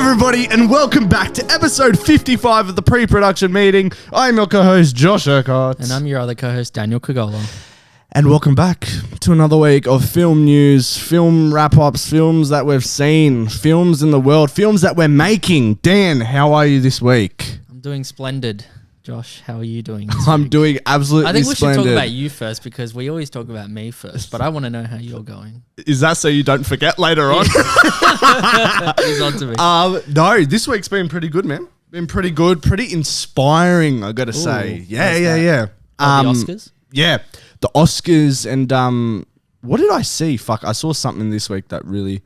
everybody, and welcome back to episode 55 of the pre-production meeting. I'm your co-host, Josh Urquhart. And I'm your other co-host, Daniel Galore. And welcome back to another week of film news, film wrap-ups, films that we've seen, films in the world, films that we're making. Dan, how are you this week? I'm doing splendid. Josh, how are you doing? I'm doing absolutely splendid. I think we should talk about you first because we always talk about me first, but I want to know how you're going. Is that so you don't forget later on? He's on to me. No, this week's been pretty good, man. Been pretty good, pretty inspiring, I got to say. Yeah. The Oscars? Yeah, the Oscars and what did I see? Fuck, I saw something this week that really...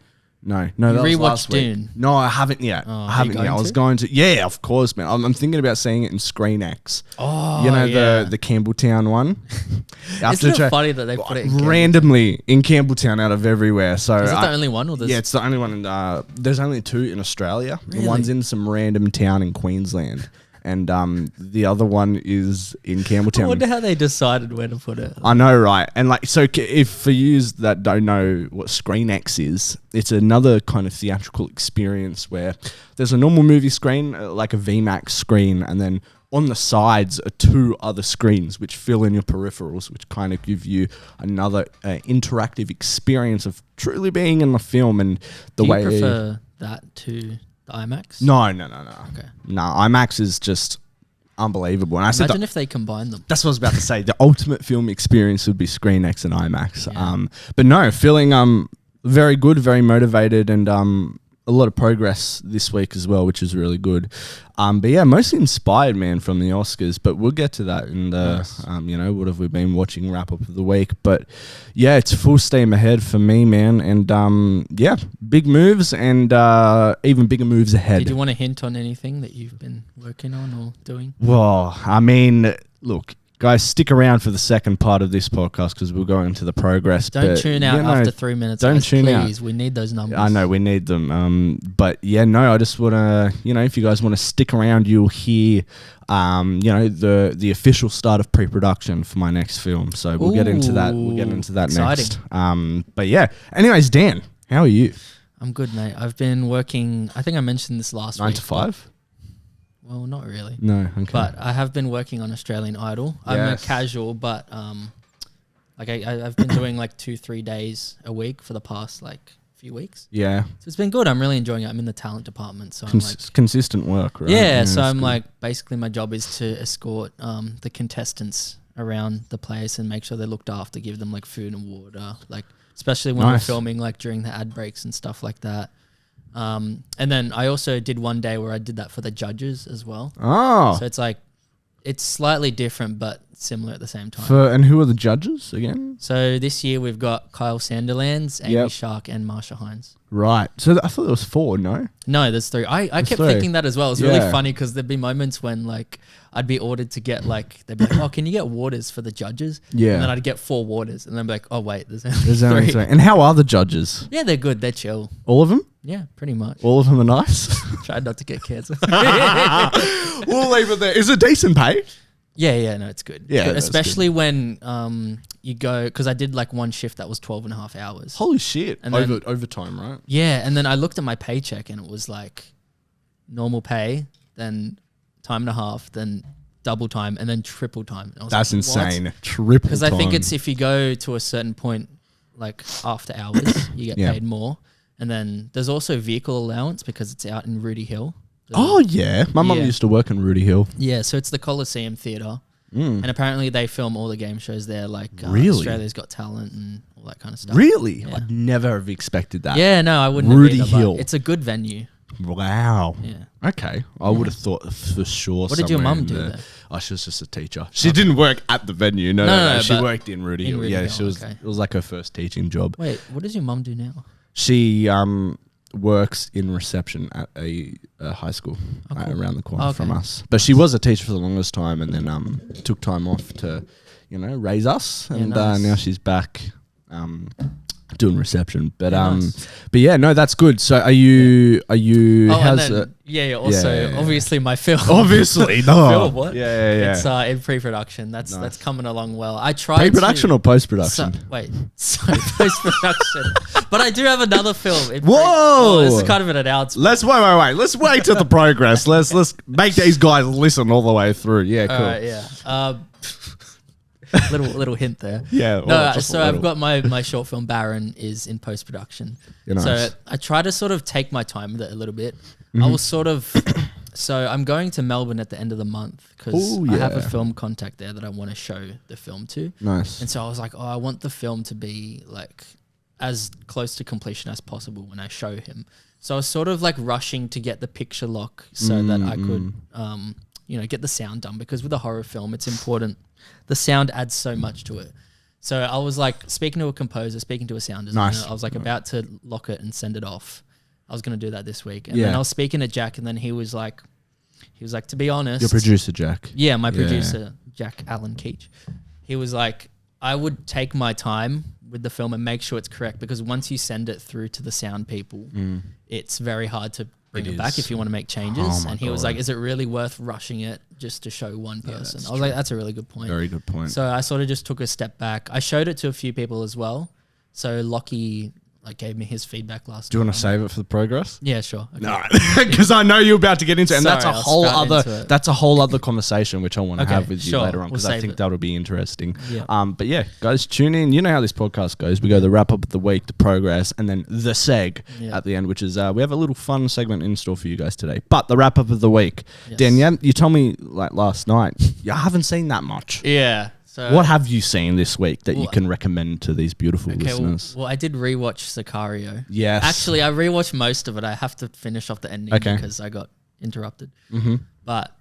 No, that was last week. Dune? No, I haven't yet. Oh, I haven't yet. I was going to. Yeah, of course, man. I'm thinking about seeing it in Screen X. Oh, you know, yeah. the Campbelltown one. Isn't it funny that they put it in randomly in Campbelltown out of everywhere? So is it the only one? Or yeah, it's the only one. There's only two in Australia. Really? One's in some random town in Queensland. And the other one is in Campbelltown. I wonder how they decided where to put it. I know, right? And like, so if for yous that don't know what Screen X is, it's another kind of theatrical experience where there's a normal movie screen, like a VMAX screen, and then on the sides are two other screens which fill in your peripherals, which kind of give you another interactive experience of truly being in the film. And the Do you way prefer that to the IMAX? No. Okay. No, IMAX is just unbelievable. And Imagine if they combine them. That's what I was about to say. The ultimate film experience would be Screen X and IMAX. Yeah. But no, feeling very good, very motivated, and a lot of progress this week as well, which is really good. But yeah, mostly inspired, man, from the Oscars. But we'll get to that in the, nice. What have we been watching wrap up of the week? But yeah, it's full steam ahead for me, man. And yeah, big moves and even bigger moves ahead. Did you want to hint on anything that you've been working on or doing? Well, I mean, look, guys, stick around for the second part of this podcast because we'll go into the progress. Don't tune out after 3 minutes. Don't guys, tune out. Please, we need those numbers. I know, we need them. But yeah, no, I just want to, if you guys want to stick around, you'll hear, the official start of pre-production for my next film. So we'll get into that. We'll get into that exciting. next. But yeah, anyways, Dan, how are you? I'm good, mate. I've been working, I think I mentioned this last 9 week. to 5? Well, not really. No, okay. But I have been working on Australian Idol. I'm a casual, but I've been doing like 2-3 days a week for the past few weeks. Yeah. So it's been good. I'm really enjoying it. I'm in the talent department, so I'm consistent work, right? Yeah, so I'm good. basically my job is to escort the contestants around the place and make sure they're looked after, give them like food and water, especially when we're filming during the ad breaks and stuff like that. And then I also did one day where I did that for the judges as well. Oh. So it's slightly different but similar at the same time. And who are the judges again? So this year we've got Kyle Sandilands, Amy Shark, and Marsha Hines. Right. So I thought there was 4, no? No, there's 3. I kept 3. thinking that as well. It's really funny because there'd be moments when I'd be ordered to get they'd be like, oh, can you get waters for the judges? Yeah. And then I'd get 4 waters and then I'd be like, oh wait, there's only 3. 3. And how are the judges? Yeah, they're good. They're chill. All of them? Yeah, pretty much. All of them are nice? Tried not to get cancer. We'll leave it there. Is it decent pay? Yeah, no, it's good. Yeah, good. that's Especially when you go, because I did one shift that was 12.5 hours. Holy shit. And overtime, right? Yeah, and then I looked at my paycheck and it was normal pay, then time and a half, then double time, and then triple time. And I was That's insane. What? Triple time. Because I think it's if you go to a certain point, after hours, you get paid more. And then there's also vehicle allowance because it's out in Rudy Hill. Oh, yeah. My mum used to work in Rudy Hill. Yeah, so it's the Coliseum Theatre. And apparently they film all the game shows there, Really? Australia's Got Talent and all that kind of stuff. Really? Yeah. I'd never have expected that. Yeah, no, I wouldn't Rudy have either, Hill. but it's a good venue. Wow. Yeah. Okay. I would have thought for sure. What did your somewhere mum in do there. there? Oh, she was just a teacher. She didn't work at the venue. No. She worked in Rudy Hill. Yeah, she was. Okay. It was like her first teaching job. Wait, what does your mum do now? She works in reception at a high school around the corner from us. But she was a teacher for the longest time, and then took time off to, raise us. And nice. now she's back doing reception. But nice. but yeah, no, that's good. So are you Oh, how's and then, also obviously my film. obviously, no. Film, what? Yeah. It's in pre-production. That's coming along well. I tried Pre-production or post-production? Sorry, post-production. But I do have another film. Whoa! This is kind of an announcement. Let's wait. Let's wait to the progress. Let's make these guys listen all the way through. Yeah, cool. All right, yeah. Little hint there. Yeah. No, so I've got my short film Baron is in post production. Nice. So I try to sort of take my time with it a little bit. I was sort of so I'm going to Melbourne at the end of the month because I have a film contact there that I want to show the film to. Nice. And so I was like, I want the film to be like as close to completion as possible when I show him. So I was sort of like rushing to get the picture lock so that I could get the sound done, because with a horror film it's important. The sound adds so much to it. So I was like speaking to a composer, speaking to a sound designer. Nice. I was like about to lock it and send it off. I was going to do that this week. And then I was speaking to Jack, and then he was like, to be honest. Your producer, Jack. Yeah, my producer, Jack Allen Keach. He was like, I would take my time with the film and make sure it's correct, because once you send it through to the sound people, it's very hard to bring it back if you want to make changes. And he was like, is it really worth rushing it just to show one person? I was like, that's a really good point. Very good point. So I sort of just took a step back. I showed it to a few people as well. So Lockie gave me his feedback last Do you want to save it for the progress? Yeah, sure. Okay. No, because I know you're about to get into it, and Sorry, that's a whole other conversation which I want to have with you later on, because I think that'll be interesting. Yeah. But yeah, guys, tune in. You know how this podcast goes. We go the wrap up of the week, the progress, and then the seg at the end, which is we have a little fun segment in store for you guys today. But the wrap up of the week, Dan, you told me like last night you haven't seen that much. Yeah. So what have you seen this week that you can recommend to these beautiful listeners? Well, I did rewatch Sicario. Yes. Actually, I rewatched most of it. I have to finish off the ending because I got interrupted. But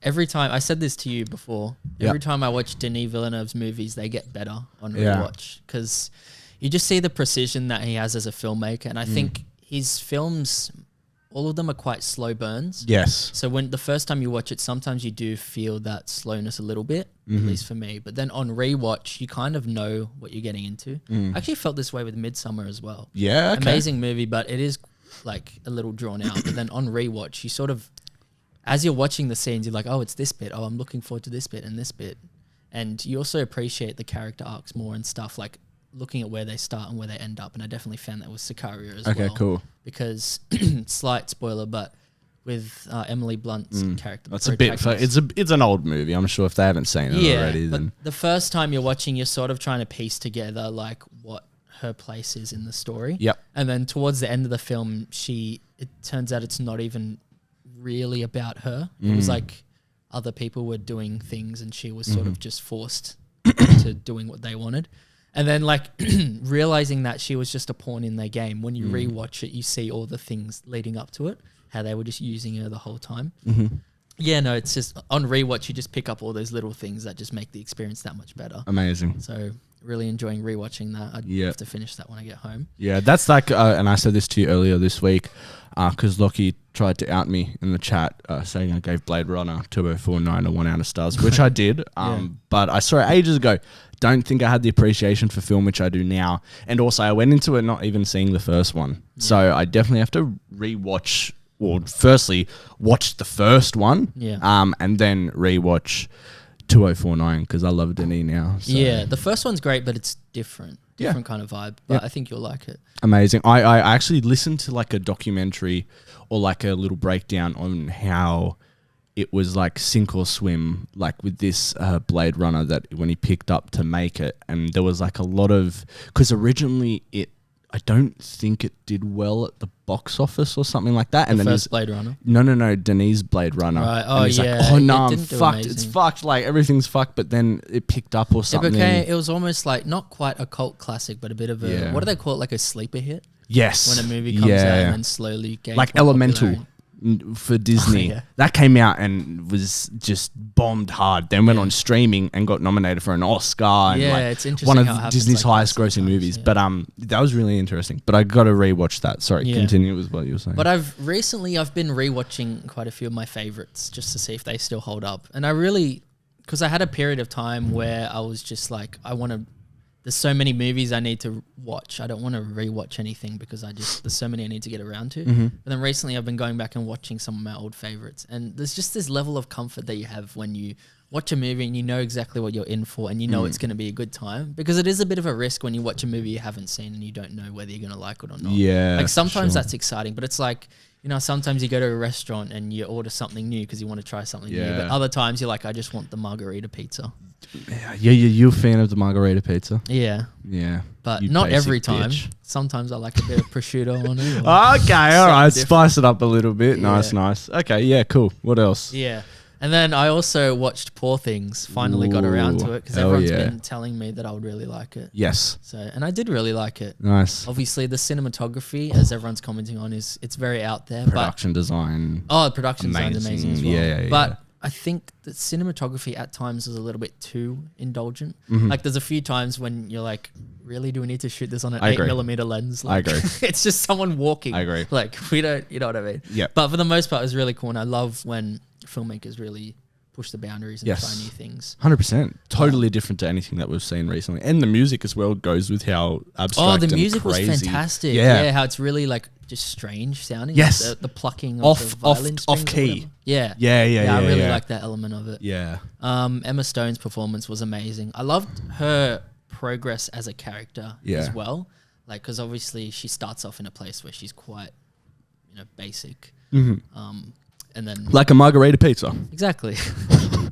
every time, I said this to you before, every time I watch Denis Villeneuve's movies, they get better on rewatch, because you just see the precision that he has as a filmmaker. And I think his films, all of them are quite slow burns. Yes. So when the first time you watch it, sometimes you do feel that slowness a little bit, at least for me. But then on rewatch, you kind of know what you're getting into. I actually felt this way with Midsummer as well. Yeah, okay. Amazing movie, but it is like a little drawn out. But then on rewatch, you sort of, as you're watching the scenes, you're like, oh, it's this bit. Oh, I'm looking forward to this bit and this bit. And you also appreciate the character arcs more and stuff, like looking at where they start and where they end up. And I definitely found that with Sicario as well. Okay, cool. Because, slight spoiler, but with Emily Blunt's character. That's a bit. It's an old movie. I'm sure if they haven't seen it already. But then the first time you're watching, you're sort of trying to piece together like what her place is in the story. Yep. And then towards the end of the film, it turns out it's not even really about her. It was like other people were doing things, and she was sort of just forced into doing what they wanted. And then like realizing that she was just a pawn in their game. When you rewatch it, you see all the things leading up to it, how they were just using her the whole time. Yeah, no, it's just on rewatch, you just pick up all those little things that just make the experience that much better. Amazing. So really enjoying rewatching that. I'd have to finish that when I get home. Yeah, that's like, and I said this to you earlier this week, because Lockie tried to out me in the chat, saying I gave Blade Runner 2049 a 1 out of stars, which I did. But I saw it ages ago. Don't think I had the appreciation for film which I do now. And also I went into it not even seeing the first one. So I definitely have to rewatch, or firstly watch the first one, and then rewatch 2049, because I love Denis now. So. Yeah, the first one's great, but it's different kind of vibe. But I think you'll like it. Amazing. I actually listened to like a documentary or like a little breakdown on how it was like sink or swim, like with this Blade Runner, that when he picked up to make it, and there was like a lot of, because originally I don't think it did well at the box office or something like that. And the then first Blade Runner? No, Denis Blade Runner. Right. Oh, and like, oh no, I'm fucked. It's fucked. Like everything's fucked. But then it picked up or something. It was almost like not quite a cult classic, but a bit of a, what do they call it? Like a sleeper hit? Yes. When a movie comes out and then slowly gains like Elemental. For Disney, that came out and was just bombed hard. Then went on streaming and got nominated for an Oscar. And it's interesting. One of Disney's highest grossing movies. But that was really interesting. But I got to rewatch that. Sorry, continue with what you were saying. But I've been rewatching quite a few of my favorites just to see if they still hold up. And I really, because I had a period of time where I was just like, I want the there's so many movies I need to watch. I don't want to rewatch anything because there's so many I need to get around to. Mm-hmm. But then recently I've been going back and watching some of my old favorites. And there's just this level of comfort that you have when you watch a movie and you know exactly what you're in for and you know it's going to be a good time. Because it is a bit of a risk when you watch a movie you haven't seen and you don't know whether you're going to like it or not. Yeah. Like sometimes that's exciting, but it's like, you know, sometimes you go to a restaurant and you order something new because you want to try something new. But other times you're like, I just want the margarita pizza. Yeah, you're a fan of the margarita pizza? Yeah. Yeah. But not every time. Bitch. Sometimes I like a bit of prosciutto on it. Okay, all right. Spice it up a little bit. Yeah. Nice. Okay, yeah, cool. What else? Yeah. And then I also watched Poor Things. Finally got around to it because everyone's been telling me that I would really like it. Yes. So, and I did really like it. Nice. Obviously, the cinematography, as everyone's commenting on, it's very out there. Production design. Oh, the production design's amazing as well. Yeah. But I think the cinematography at times is a little bit too indulgent. Mm-hmm. Like there's a few times when you're like, really, do we need to shoot this on an 8mm lens? Like, I agree. It's just someone walking. I agree. Like we don't, you know what I mean? Yeah. But for the most part, it was really cool. And I love when filmmakers really push the boundaries and try new things. 100%. Totally different to anything that we've seen recently. And the music as well goes with how abstract and the music was crazy. fantastic. Yeah, how it's really like just strange sounding. Yes. Like the plucking of the violin strings off key. Yeah. I really like that element of it. Yeah. Emma Stone's performance was amazing. I loved her progress as a character as well. Like, because obviously she starts off in a place where she's quite, basic. Mm-hmm. And then like a margarita pizza. Exactly.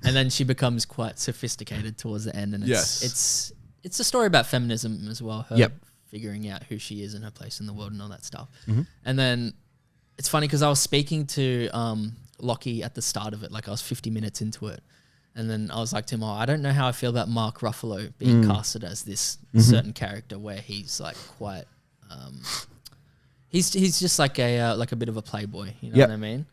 And then she becomes quite sophisticated towards the end. And it's a story about feminism as well. Her figuring out who she is and her place in the world and all that stuff. Mm-hmm. And then it's funny because I was speaking to Lockie at the start of it. Like I was 50 minutes into it. And then I was like to him, I don't know how I feel about Mark Ruffalo being casted as this certain character where he's like quite... he's just like a bit of a playboy. You know what I mean?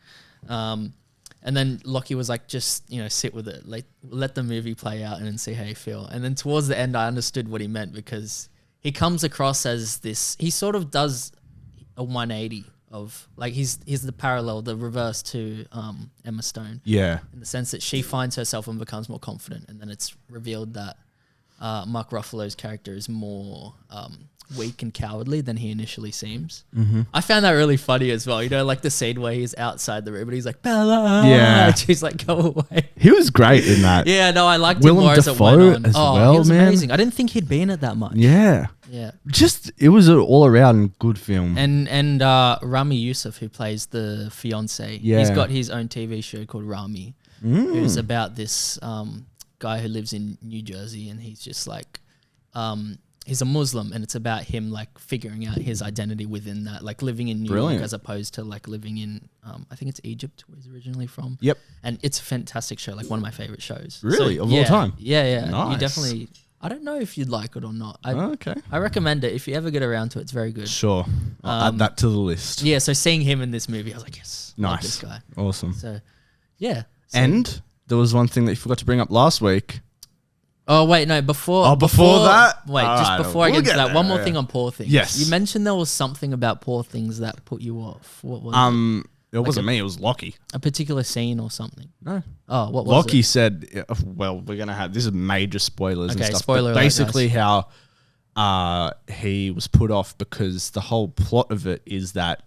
And then Lockie was like, just, sit with it. Like, let the movie play out and then see how you feel. And then towards the end, I understood what he meant because he comes across as this, he sort of does a 180 of, like, he's the parallel, the reverse to Emma Stone. Yeah. In the sense that she finds herself and becomes more confident. And then it's revealed that Mark Ruffalo's character is more weak and cowardly than he initially seems. Mm-hmm. I found that really funny as well. Like the scene where he's outside the room and he's like, Bella. Yeah. And she's like, go away. He was great in that. Yeah, no, I liked Willem him more Dafoe as it went on. as well, he was man. amazing. I didn't think he'd been in it that much. Yeah. Yeah. Just, it was an all around good film. And Rami Youssef, who plays the fiance, he's got his own TV show called Rami, who's about this guy who lives in New Jersey, and he's just like, he's a Muslim, and it's about him like figuring out his identity within that, like living in New York as opposed to like living in, I think it's Egypt, where he's originally from. Yep. And it's a fantastic show, like one of my favorite shows. Really? Of all time? Yeah. Nice. You definitely, I don't know if you'd like it or not. Okay. I recommend it. If you ever get around to it, it's very good. Sure. I'll add that to the list. Yeah, so seeing him in this movie, I was like, yes, nice. love this guy. Awesome. So, yeah. And there was one thing that you forgot to bring up last week. Oh, wait, no, before that? Wait, just before I get to that, one more thing on Poor Things. Yes. You mentioned there was something about Poor Things that put you off. What was it? It wasn't me, it was Lockie. A particular scene or something? No. Oh, what was Lockie it? said, well, we're going to have, this is major spoilers and stuff. Spoiler but alert, basically how he was put off because the whole plot of it is that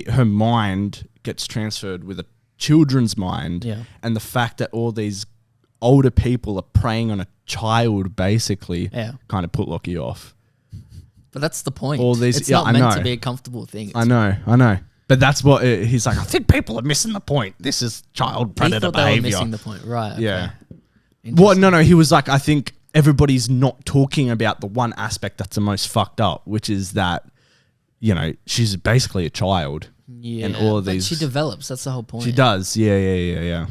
her mind gets transferred with a children's mind. Yeah. And the fact that all these older people are preying on a child basically kind of put Lockie off. But that's the point. All these, it's not meant to be a comfortable thing. I know. But that's what he's like, I think people are missing the point. This is child predator behavior. They were missing the point. Right. Okay. Yeah. Well, no. He was like, I think everybody's not talking about the one aspect that's the most fucked up, which is that, she's basically a child. Yeah. And all of but these. she develops. That's the whole point. She does. Yeah.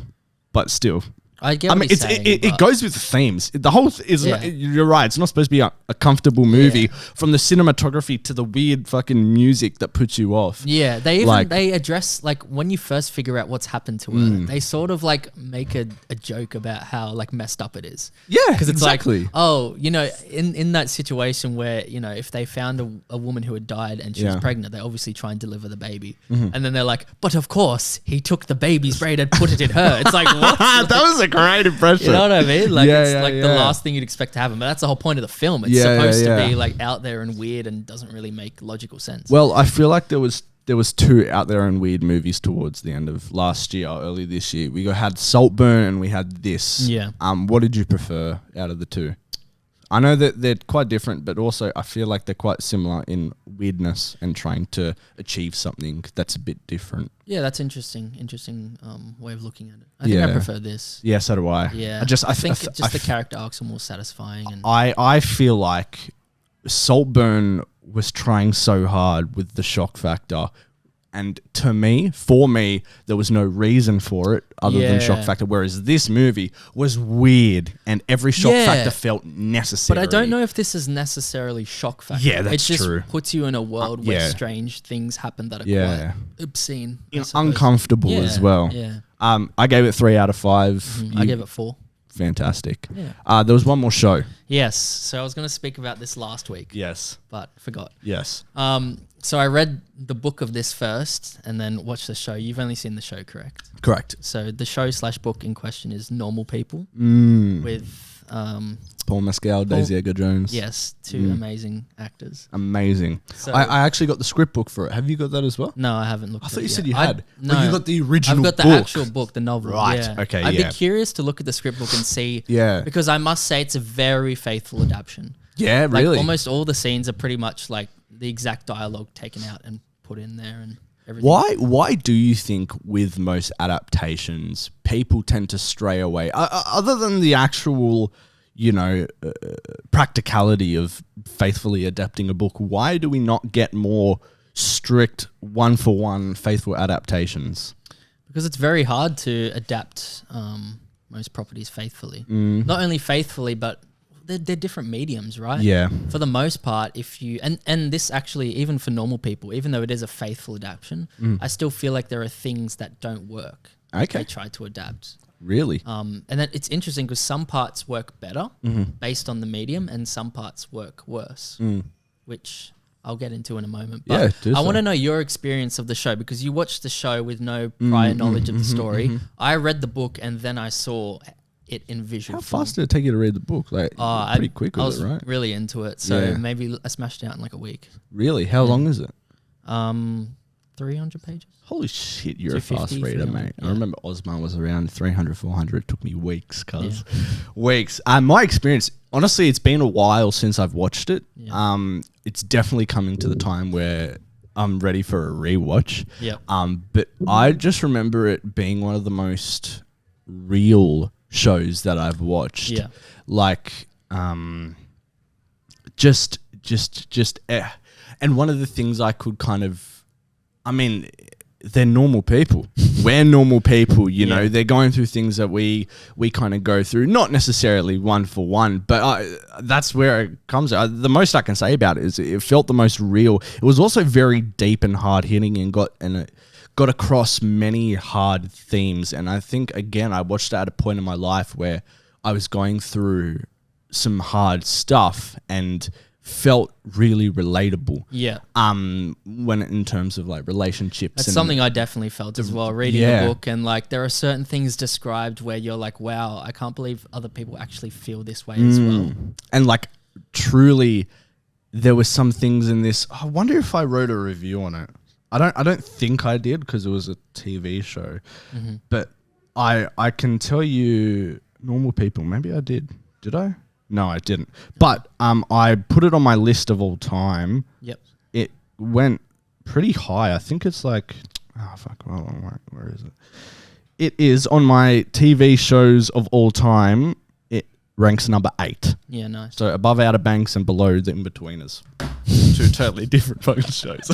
But still. I get what he's saying, it goes with the themes. The whole you're right. It's not supposed to be a comfortable movie. From the cinematography to the weird fucking music that puts you off. Yeah, they address, like, when you first figure out what's happened to her, they sort of like make a joke about how like messed up it is. Yeah, because it's exactly. like, oh, in that situation where if they found a woman who had died and she was pregnant, they obviously try and deliver the baby, and then they're like, but of course he took the baby's brain and put it in her. It's like, what? That was a great impression. You know what I mean? Like Yeah, it's yeah, like yeah. the last thing you'd expect to happen. But that's the whole point of the film. It's Yeah, supposed yeah, to yeah. be like out there and weird and doesn't really make logical sense. Well, I feel like there was two out there and weird movies towards the end of last year, early this year. We had Saltburn and we had this. Yeah. What did you prefer out of the two? I know that they're quite different, but also I feel like they're quite similar in weirdness and trying to achieve something that's a bit different. Yeah, that's interesting way of looking at it. I think I prefer this. Yeah, so do I. Yeah, I think the character arcs are more satisfying. And I feel like Saltburn was trying so hard with the shock factor. And for me, there was no reason for it other than shock factor. Whereas this movie was weird and every shock factor felt necessary. But I don't know if this is necessarily shock factor. Yeah, that's true. It just true. puts you in a world where strange things happen that are quite obscene. Uncomfortable as well. Yeah. I gave it 3 out of 5. I gave it 4. Fantastic. Yeah. There was one more show. Yes. So I was going to speak about this last week. Yes. But forgot. Yes. So I read the book of this first and then watched the show. You've only seen the show, correct? Correct. So the show/book in question is Normal People with Paul Mescal, Daisy Edgar Jones. Yes, 2 amazing actors. Amazing. So I actually got the script book for it. Have you got that as well? No, I haven't looked I at it. thought you yet. said you had. No, but you got the original I've got book. the actual book, the novel. Right, Yeah. okay, I'd yeah. be curious to look at the script book and see. Yeah. Because I must say it's a very faithful adaptation. Yeah, Like really. almost all the scenes are pretty much like the exact dialogue taken out and put in there and everything. Why do you think with most adaptations people tend to stray away other than the actual practicality of faithfully adapting a book? Why do we not get more strict one-for-one faithful adaptations? Because it's very hard to adapt most properties faithfully. Not only faithfully, but they're different mediums, right? Yeah. For the most part, if you and this actually, even for normal people, even though it is a faithful adaptation, I still feel like there are things that don't work. Okay. They try to adapt. Really? And then it's interesting because some parts work better based on the medium, and some parts work worse, which I'll get into in a moment. But I want to know your experience of the show because you watched the show with no prior knowledge of the story. I read the book and then I saw it in visual form. How fast did it take you to read the book? Like pretty quick I with was it, right? really into it, so maybe I smashed it out in like a week. Really? How long is it? 300 pages. Holy shit, you're a fast 250, reader, 300, mate. I remember Osman was around 300, 400. It took me weeks, cuz. Weeks. My experience, honestly, it's been a while since I've watched it. Yeah. It's definitely coming to the time where I'm ready for a rewatch. Yep. But I just remember it being one of the most real shows that I've watched. Yeah. Like, and one of the things I could kind of, I mean, they're normal people. We're normal people, you know. They're going through things that we kind of go through, not necessarily one for one, but that's where it comes. The most I can say about it is it felt the most real. It was also very deep and hard hitting and got across many hard themes. And I think, again, I watched it at a point in my life where I was going through some hard stuff and felt really relatable. Yeah. When in terms of like relationships. That's and something I definitely felt as well, reading the book. And like there are certain things described where you're like, wow, I can't believe other people actually feel this way as well. And like truly there were some things in this. I wonder if I wrote a review on it. I don't think I did because it was a TV show. But I can tell you normal people, maybe I did. Did I? No, I didn't. But I put it on my list of all time. Yep. It went pretty high. I think it's like, oh, fuck, hold on, where is it? It is on my TV shows of all time. It ranks number 8. Yeah, nice. So above Outer Banks and below the In-Betweeners. 2 totally different fucking shows.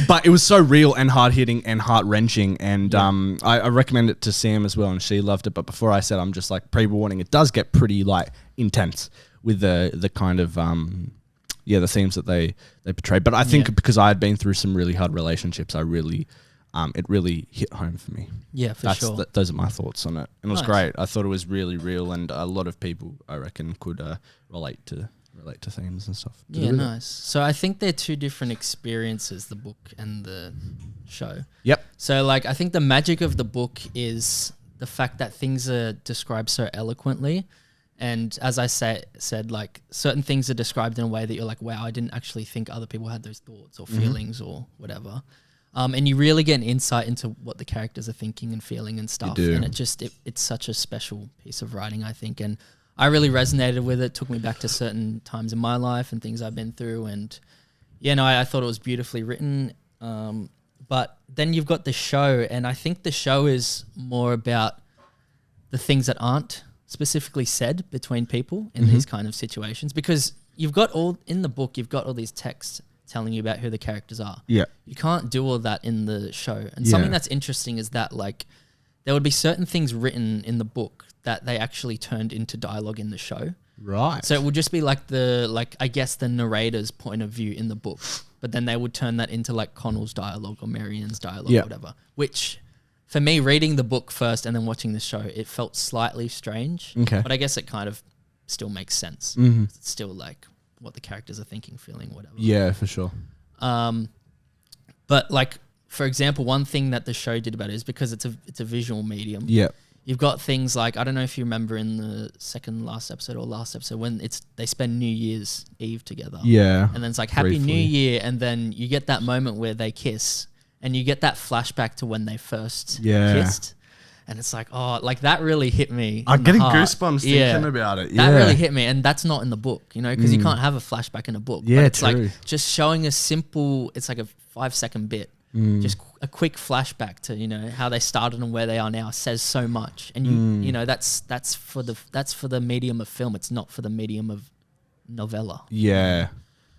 But it was so real and hard-hitting and heart-wrenching. And I recommend it to Sam as well, and she loved it. But before I said, I'm just like, pre-warning, it does get pretty like intense with the kind of the themes that they portray. But I think because I had been through some really hard relationships, I really it really hit home for me. Yeah, for sure. Those are my thoughts on it. And it was great. I thought it was really real, and a lot of people, I reckon, could relate to themes and stuff. Yeah, nice. So I think they're 2 different experiences, the book and the show. Yep. So like I think the magic of the book is the fact that things are described so eloquently. And as I said, like certain things are described in a way that you're like, wow, I didn't actually think other people had those thoughts or feelings or whatever. And you really get an insight into what the characters are thinking and feeling and stuff. And it's such a special piece of writing, I think. And I really resonated with it. Took me back to certain times in my life and things I've been through. And I thought it was beautifully written. But then you've got the show, and I think the show is more about the things that aren't specifically said between people in these kind of situations, because you've got all these texts telling you about who the characters are. Yeah. You can't do all that in the show. And something that's interesting is that like there would be certain things written in the book that they actually turned into dialogue in the show. Right. So it would just be like I guess the narrator's point of view in the book, but then they would turn that into like Connell's dialogue or Marianne's dialogue or whatever, which for me, reading the book first and then watching the show, it felt slightly strange. Okay. But I guess it kind of still makes sense. Mm-hmm. It's still like what the characters are thinking, feeling, whatever. Yeah, for sure. But like, for example, one thing that the show did about it is because it's a visual medium. Yeah. You've got things like, I don't know if you remember in the last episode when they spend New Year's Eve together. Yeah. And then it's like Happy New Year, and then you get that moment where they kiss. And you get that flashback to when they first kissed. And it's like, oh, like that really hit me. I'm getting goosebumps thinking about it. That really hit me. And that's not in the book, because you can't have a flashback in a book. Yeah, but it's like just showing it's like a 5-second bit. Just a quick flashback to, how they started and where they are now says so much. And that's for the medium of film. It's not for the medium of novella. Yeah.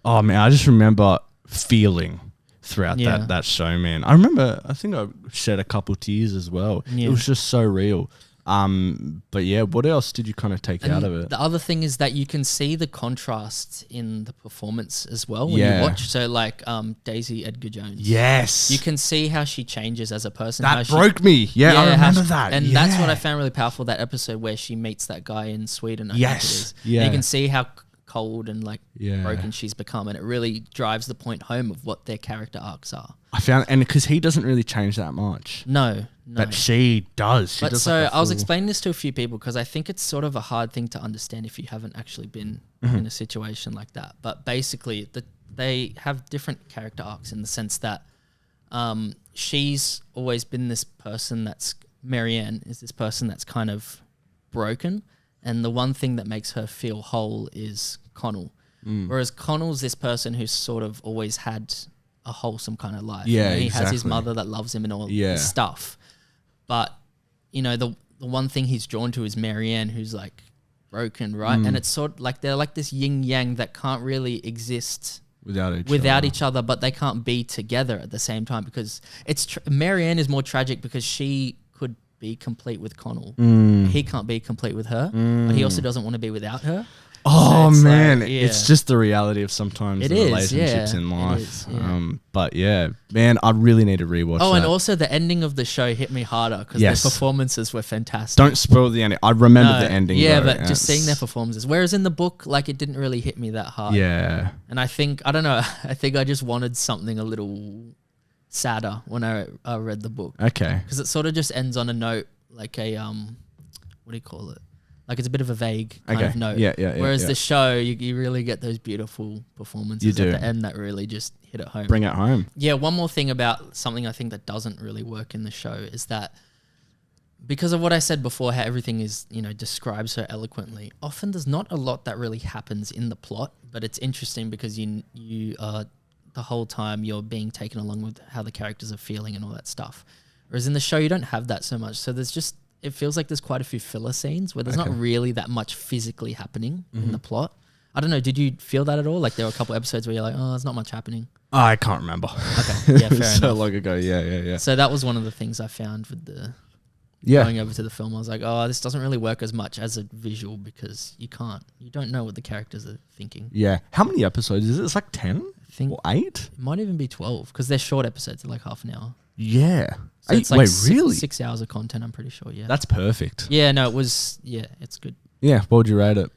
Oh man, I just remember feeling throughout that show, man. I think I shed a couple tears as well. Yeah. It was just so real. But yeah, what else did you kind of take out of it? The other thing is that you can see the contrast in the performance as well when you watch. So like Daisy Edgar Jones. Yes. You can see how she changes as a person. That broke me. Yeah, I remember that. And that's what I found really powerful, that episode where she meets that guy in Sweden. I think it is. Yeah. And you can see how cold and like broken she's become, and it really drives the point home of what their character arcs are. I found, and because he doesn't really change that much. No. But she does. I was explaining this to a few people because I think it's sort of a hard thing to understand if you haven't actually been in a situation like that. But basically, they have different character arcs in the sense that she's always been this person Marianne is this person that's kind of broken. And the one thing that makes her feel whole is Connell. Whereas Connell's this person who's sort of always had a wholesome kind of life. Yeah, he has his mother that loves him and all this stuff. But, the one thing he's drawn to is Marianne, who's like broken, right? And it's sort of like they're like this yin yang that can't really exist without each other, but they can't be together at the same time, because Marianne is more tragic because she could be complete with Connell. He can't be complete with her, but he also doesn't want to be without her. Oh so man, it's just the reality of sometimes the relationships in life. But yeah, man, I really need to rewatch that. And also the ending of the show hit me harder because their performances were fantastic. Don't spoil the ending. I remember the ending. Yeah, but just seeing their performances. Whereas in the book, like, it didn't really hit me that hard. Yeah. And I think I just wanted something a little sadder when I read the book. Okay. Because it sort of just ends on a note, like a what do you call it? Like, it's a bit of a vague kind of note. Yeah. Whereas the show, you really get those beautiful performances at the end that really just hit it home. Bring it home. Yeah, one more thing about something I think that doesn't really work in the show is that because of what I said before, how everything is, described so eloquently, often there's not a lot that really happens in the plot, but it's interesting because you are the whole time you're being taken along with how the characters are feeling and all that stuff. Whereas in the show, you don't have that so much. So it feels like there's quite a few filler scenes where there's not really that much physically happening in the plot. I don't know. Did you feel that at all? Like, there were a couple episodes where you're like, oh, there's not much happening. I can't remember. Okay. Yeah, fair enough. So long ago. Yeah. So that was one of the things I found with going over to the film. I was like, oh, this doesn't really work as much as a visual because you don't know what the characters are thinking. Yeah. How many episodes is it? It's like 10 or 8? It might even be 12 because they're short episodes. They're like half an hour. Yeah. So it's like really? 6 hours of content, I'm pretty sure, yeah. That's perfect. Yeah, no, it's good. Yeah, what would you rate it?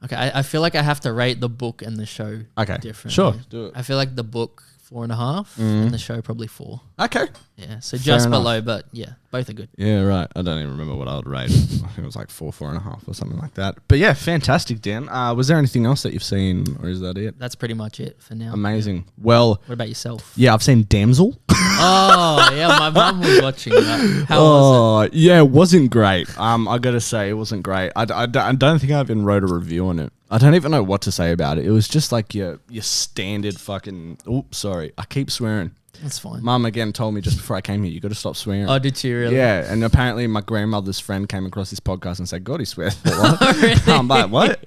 Okay, I feel like I have to rate the book and the show differently. Sure, do it. I feel like the book 4.5, and the show probably 4. Okay. Yeah, so Fair just enough. below, but yeah, both are good. Yeah, right. I don't even remember what I would rate. I think it was like 4.5 or something like that. But yeah, fantastic, Dan. Was there anything else that you've seen, or is that it? That's pretty much it for now. Amazing. Yeah. Well, what about yourself? Yeah, I've seen Damsel. Oh, yeah, my mum was watching that. How was it? Yeah, it wasn't great. I gotta say, it wasn't great. I don't think I even wrote a review on it. I don't even know what to say about it. It was just like your standard fucking. Oops, sorry. I keep swearing. That's fine. Mum again told me just before I came here, you got to stop swearing. Oh, did she really? Yeah, and apparently my grandmother's friend came across this podcast and said, God, he swears a lot. I'm like, what?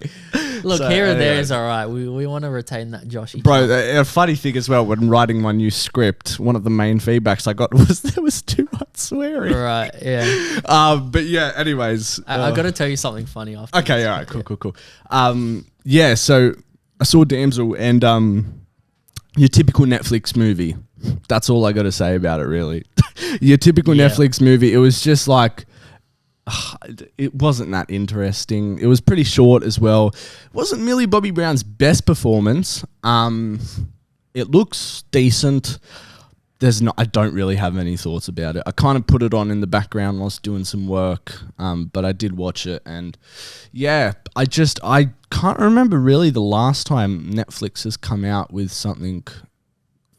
Look, here and there is all right. We want to retain that Joshy. Bro, a funny thing as well, when writing my new script, one of the main feedbacks I got was there was too much swearing. Right, yeah. But yeah, anyways. I got to tell you something funny after. Okay, all right, cool. Yeah, so I saw Damsel and your typical Netflix movie. That's all I got to say about it, really. Your typical Netflix movie, it was just like, it wasn't that interesting. It was pretty short as well. It wasn't Millie Bobby Brown's best performance. It looks decent. I don't really have any thoughts about it. I kind of put it on in the background whilst doing some work, but I did watch it, and yeah, I can't remember really the last time Netflix has come out with something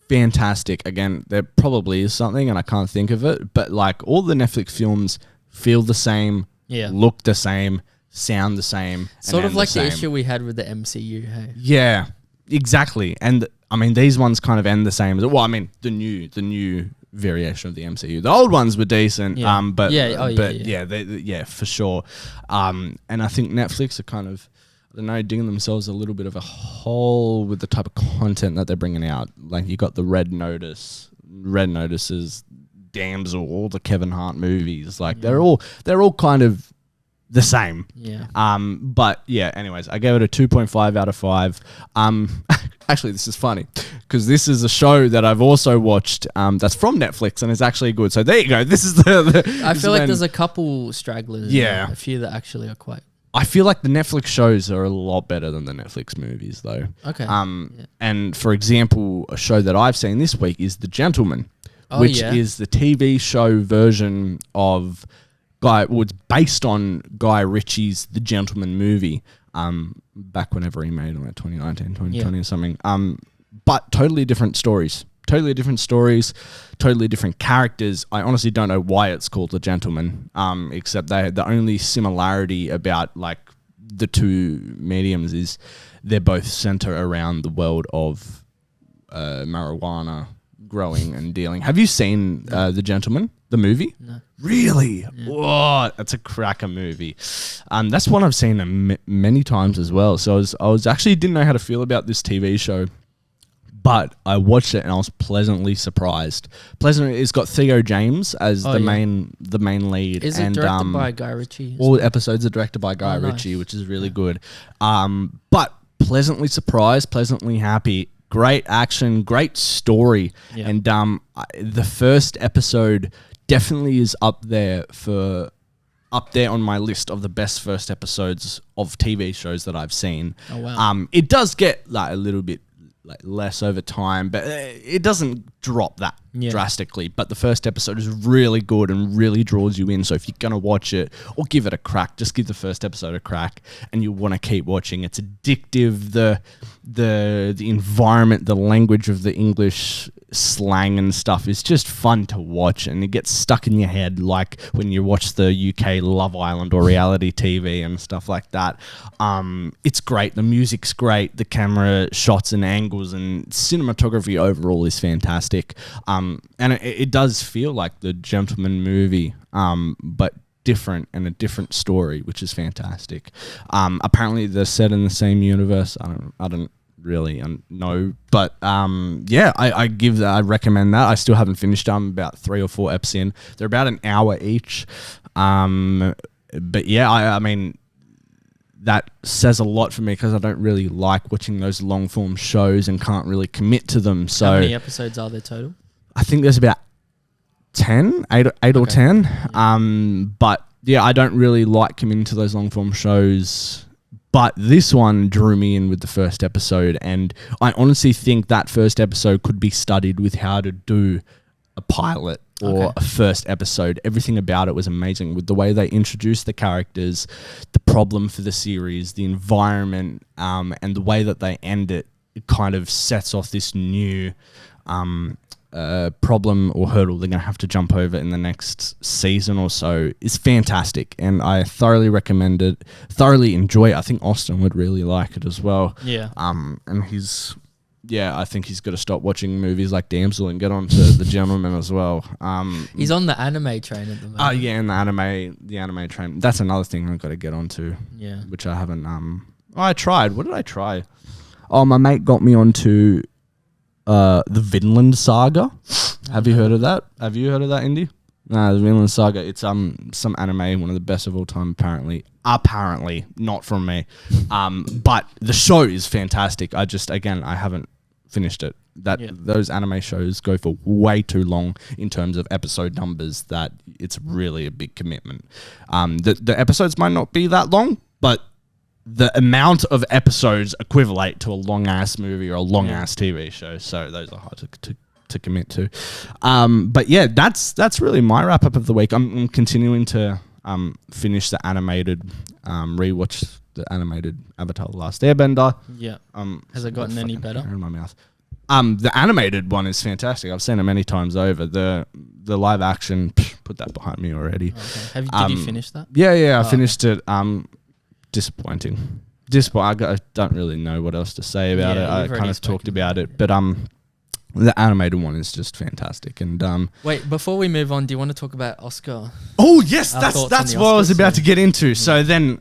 fantastic. Again, there probably is something and I can't think of it, but like all the Netflix films feel the same, look the same, sound the same. Sort of like the issue we had with the MCU, hey? Yeah, exactly. And I mean, these ones kind of end the same. Well, I mean, the new variation of the MCU. The old ones were decent, but for sure. And I think Netflix are kind of, I don't know, digging themselves a little bit of a hole with the type of content that they're bringing out. Like you got the Red Notices, Damsel, all the Kevin Hart movies. Like they're all kind of the same. Yeah. But yeah, anyways, I gave it a 2.5 out of 5. Actually, this is funny because this is a show that I've also watched that's from Netflix and is actually good. So there you go. This is the I feel like there's a couple stragglers. Yeah. A few that actually are quite. I feel like the Netflix shows are a lot better than the Netflix movies, though. Okay. And for example, a show that I've seen this week is The Gentleman, which is the TV show version of it's based on Guy Ritchie's The Gentleman movie, back whenever he made it, like 2019, 2020 or something. But totally different stories. Totally different characters. I honestly don't know why it's called The Gentleman, except the only similarity about like the two mediums is they're both center around the world of marijuana growing and dealing. Have you seen The Gentleman, the movie? No. Really? Yeah. Whoa, that's a cracker movie. That's one I've seen many times as well. So I was actually didn't know how to feel about this TV show. But I watched it and I was pleasantly surprised. It's got Theo James as the main lead. Is it directed by Guy Ritchie? All episodes are directed by Guy Ritchie, which is really good. But pleasantly surprised, pleasantly happy. Great action, great story. Yeah. And the first episode definitely is up there on my list of the best first episodes of TV shows that I've seen. Oh wow. It does get like a little bit like less over time, but it doesn't drop that drastically. But the first episode is really good and really draws you in. So if you're gonna watch it or give it a crack, just give the first episode a crack, and you'll want to keep watching. It's addictive. The environment, the language of the English slang and stuff is just fun to watch, and it gets stuck in your head like when you watch the UK Love Island or reality TV and stuff like that. It's great. The music's great. The camera shots and angles and cinematography overall is fantastic. And it does feel like the Gentleman movie, but different and a different story, which is fantastic. Apparently they're set in the same universe. I don't really know, but I recommend that. I still haven't finished them. About 3 or 4 eps in. They're about an hour each. But yeah, I mean, that says a lot for me because I don't really like watching those long form shows and can't really commit to them. So how many episodes are there total? I think there's about 8 or 10. Yeah. But yeah, I don't really like committing to those long form shows. But this one drew me in with the first episode, and I honestly think that first episode could be studied with how to do a pilot or a first episode. Everything about it was amazing, with the way they introduced the characters, the problem for the series, the environment, and the way that they end it. It kind of sets off this new problem or hurdle they're going to have to jump over in the next season or so. Is fantastic, and I thoroughly recommend it, thoroughly enjoy it. I think Austin would really like it as well. Yeah. And I think he's got to stop watching movies like Damsel and get on to The Gentleman as well. He's on the anime train at the moment. Oh yeah, and the anime train. That's another thing I've got to get onto. Yeah. Which I haven't. I tried. What did I try? Oh, my mate got me onto the Vinland Saga. Have you heard of that? Have you heard of that, Indy? No, the Vinland Saga. It's some anime, one of the best of all time, apparently. Apparently, not from me. But the show is fantastic. I haven't finished it. Those anime shows go for way too long in terms of episode numbers, that it's really a big commitment. The episodes might not be that long, but the amount of episodes equivalent to a long ass movie or a long ass TV show. So those are hard to commit to. But yeah, that's really my wrap up of the week. I'm continuing to finish the animated, rewatch the animated Avatar: The Last Airbender. Yeah. Has it gotten any better? In my mouth. The animated one is fantastic. I've seen it many times over. The live action, put that behind me already. Okay. Did you finish that? Yeah, I finished it. Disappointing. I don't really know what else to say about it. I kind of talked about it, but the animated one is just fantastic. And wait, before we move on, do you want to talk about Oscar? Oh yes, that's what I was about to get into. So then,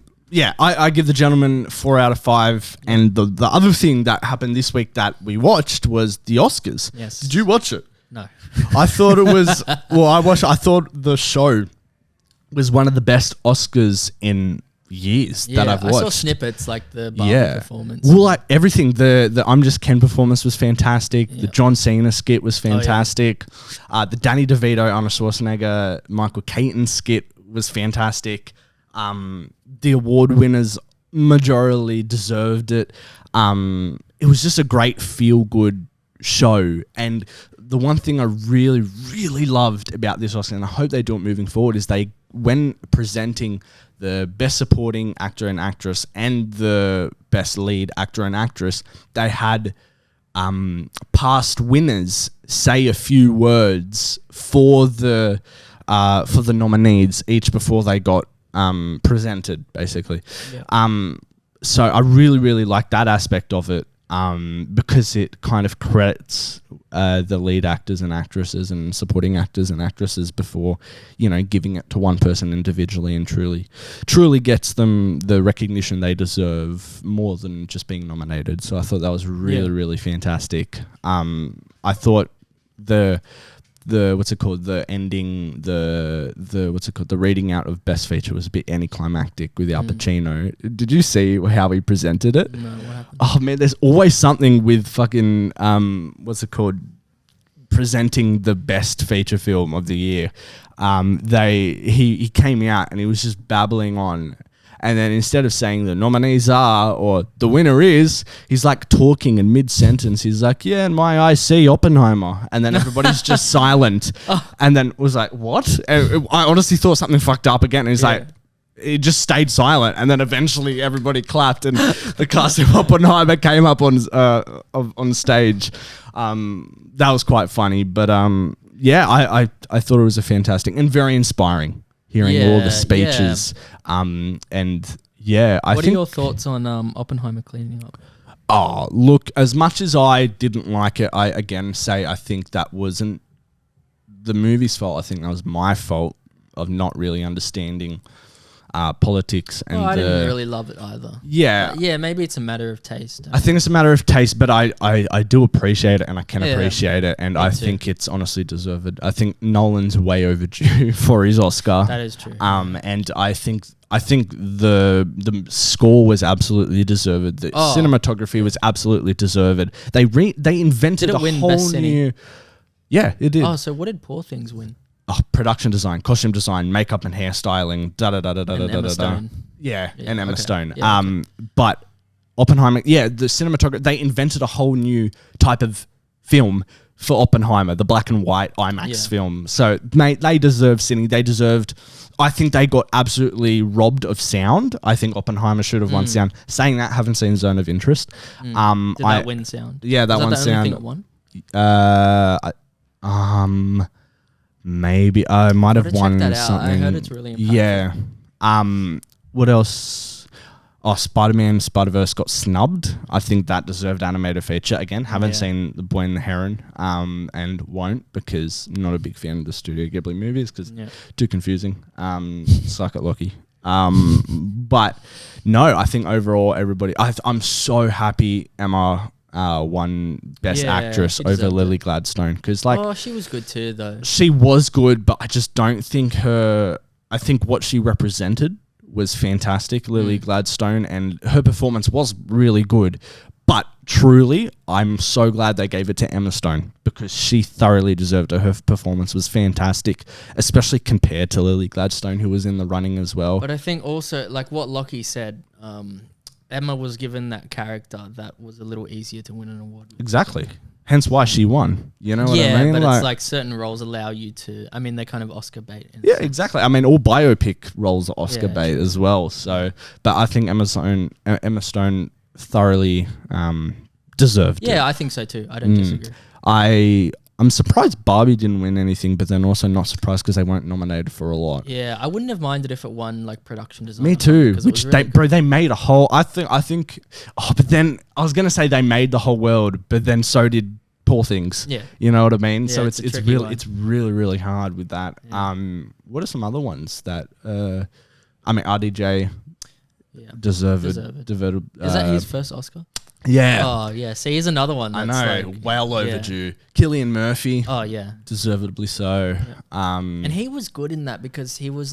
I give The Gentleman 4 out of 5. And the other thing that happened this week that we watched was the Oscars. Yes. Did you watch it? No. I thought it was. I thought the show was one of the best Oscars in years that I've watched. I saw snippets, like the Barbie performance. Well, like everything. The I'm Just Ken performance was fantastic. The John Cena skit was fantastic. The Danny DeVito, Arnold Schwarzenegger, Michael Keaton skit was fantastic. The award winners majorly deserved it. It was just a great feel-good show. And the one thing I really, really loved about this Oscar, and I hope they do it moving forward, is when presenting the best supporting actor and actress and the best lead actor and actress, they had past winners say a few words for the nominees each before they got presented, basically. So I really, really like that aspect of it, because it kind of credits the lead actors and actresses and supporting actors and actresses before, giving it to one person individually, and truly gets them the recognition they deserve more than just being nominated. So I thought that was really, really fantastic. I thought the ending, the reading out of Best Feature was a bit anticlimactic with Al Pacino. Did you see how he presented it? No, what happened? Oh man, there's always something with fucking presenting the best feature film of the year. He came out and he was just babbling on. And then instead of saying the nominees are or the winner is, he's like talking in mid-sentence. He's like, yeah, in my eyes see Oppenheimer. And then everybody's just silent. And then was like, what? And I honestly thought something fucked up again. And he's like, it just stayed silent. And then eventually everybody clapped and the cast of Oppenheimer came up on stage. That was quite funny. But I thought it was a fantastic and very inspiring. Hearing all the speeches, what are your thoughts on Oppenheimer cleaning up? Oh, look, as much as I didn't like it, I again say I think that wasn't the movie's fault. I think that was my fault of not really understanding politics. And I didn't really love it either. Yeah. Maybe it's a matter of taste. I think it's a matter of taste, but I do appreciate it and I can appreciate it. And I think it's honestly deserved. I think Nolan's way overdue for his Oscar. That is true. And I think the score was absolutely deserved. The cinematography was absolutely deserved. They invented a whole new... Yeah, it did. Oh, so what did Poor Things win? production design, costume design, makeup and hairstyling, And Emma Stone. Yeah, Yeah, and Emma okay. Stone. Yeah, okay. But Oppenheimer, the cinematography, they invented a whole new type of film for Oppenheimer, the black and white IMAX film. So, mate, they deserve sitting. I think they got absolutely robbed of sound. I think Oppenheimer should have won sound. Saying that, haven't seen Zone of Interest. Did that win sound? Yeah, that one the sound. only thing it won? Maybe I might have Gotta check won that out. something. I heard it's really impactful. Yeah. What else? Oh, Spider-Man Spider-Verse got snubbed. I think that deserved animated feature. Again, haven't seen The Boy and the Heron, and won't because I'm not a big fan of the Studio Ghibli movies because too confusing. Suck it, Loki. But no, I think overall everybody. I'm so happy Emma won Best Actress over Lily Gladstone because she was good too though. She was good, but I just don't think I think what she represented was fantastic, Lily Gladstone, and her performance was really good. But truly, I'm so glad they gave it to Emma Stone because she thoroughly deserved it. Her performance was fantastic, especially compared to Lily Gladstone, who was in the running as well. But I think also, like what Lockie said, Emma was given that character that was a little easier to win an award with. Exactly. Hence why she won. You know what I mean? But it's like certain roles allow you to... I mean, they kind of Oscar bait. Yeah, exactly. I mean, all biopic roles are Oscar bait as well. So, but I think Emma Stone thoroughly deserved it. Yeah, I think so too. I don't disagree. I'm surprised Barbie didn't win anything, but then also not surprised because they weren't nominated for a lot. Yeah, I wouldn't have minded if it won like production design. Me too. Which really they made a whole. I think. Oh, but then I was gonna say they made the whole world, but then so did Poor Things. Yeah, you know what I mean. Yeah, so it's really hard with that. Yeah. What are some other ones that? I mean, RDJ. Yeah. Deserved. Is that his first Oscar? Yeah. Oh, yeah. See, here's another one. That's I know. Well overdue. Cillian Murphy. Oh, yeah. Deservedly so. Yeah. And he was good in that because he was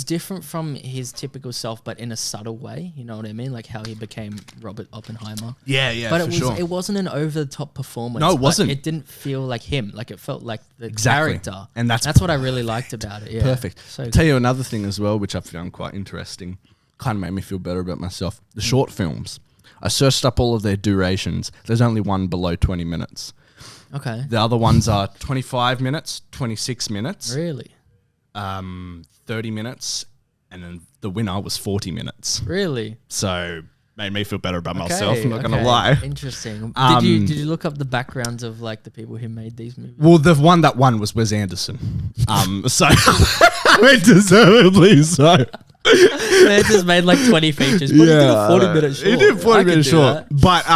different from his typical self, but in a subtle way. You know what I mean? Like how he became Robert Oppenheimer. Yeah, but it wasn't an over the top performance. No, it wasn't. It didn't feel like him. Like it felt like the character. And that's what I really liked about it. Yeah. Perfect. So tell you another thing as well, which I found quite interesting. Kind of made me feel better about myself. The short films. I searched up all of their durations. There's only one below 20 minutes. Okay. The other ones are 25 minutes, 26 minutes. Really? 30 minutes, and then the winner was 40 minutes. Really? So made me feel better about myself. I'm not gonna lie. Interesting. Did you look up the backgrounds of like the people who made these movies? Well, the one that won was Wes Anderson. So deservedly so. They just made like 20 features. But he did a 40-minute short. He did 40 minute short. But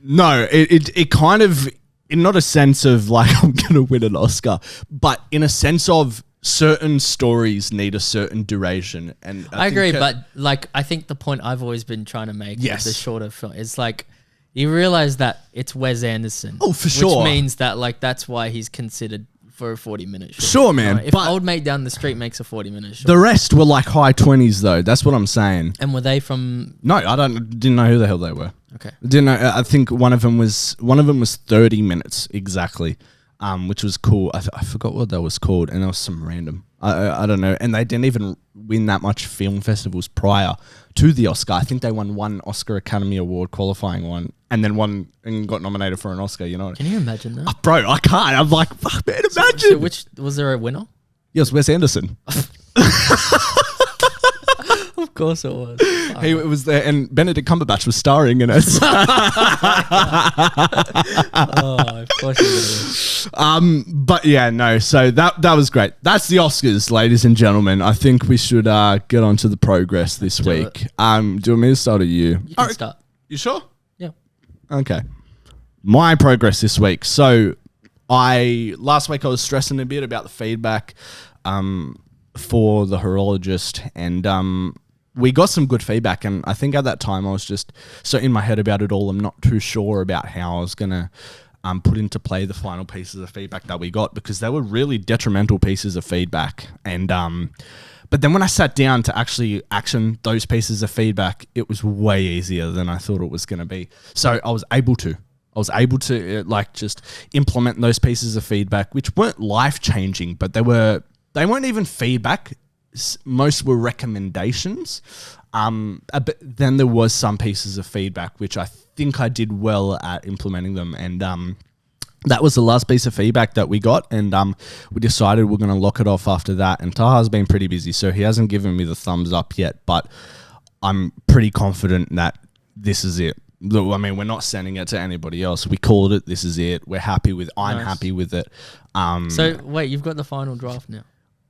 no, it kind of, in not a sense of like I'm gonna win an Oscar, but in a sense of certain stories need a certain duration. And I agree, but like I think the point I've always been trying to make with the shorter film is like you realize that it's Wes Anderson. Oh, for sure. Which means that like that's why he's considered for a 40-minute short. Sure, man. If Old Mate Down the Street makes a 40-minute short. The rest were like high 20s though. That's what I'm saying. And were they from... No, I didn't know who the hell they were. Okay. Didn't know. I think one of them was 30 minutes exactly, which was cool. I forgot what that was called, and there was some random. I don't know. And they didn't even win that much film festivals prior to the Oscar. I think they won one Oscar Academy Award qualifying one, and then won and got nominated for an Oscar. You know? Can you imagine that? Bro, I can't. I'm like, fuck, man, imagine. So which was there a winner? Yes, Wes Anderson. Of course it was. He was there, and Benedict Cumberbatch was starring in it. Of course he was. But yeah, no. So that was great. That's the Oscars, ladies and gentlemen. I think we should get on to the progress this week. Do you want me to start or you? You can start. You sure? Yeah. Okay. My progress this week. So last week I was stressing a bit about the feedback for the horologist, and we got some good feedback, and I think at that time I was just so in my head about it all. I'm not too sure about how I was gonna put into play the final pieces of feedback that we got, because they were really detrimental pieces of feedback. And but then when I sat down to actually action those pieces of feedback, it was way easier than I thought it was going to be. So I was able to. I was able to just implement those pieces of feedback, which weren't life-changing, but they weren't even feedback. Most were recommendations. But then there was some pieces of feedback, which I think I did well at implementing them. And that was the last piece of feedback that we got. And we decided we're going to lock it off after that. And Taha's been pretty busy, so he hasn't given me the thumbs up yet. But I'm pretty confident that this is it. I mean, we're not sending it to anybody else. We called it. This is it. We're happy with. I'm happy with it. So wait, you've got the final draft now.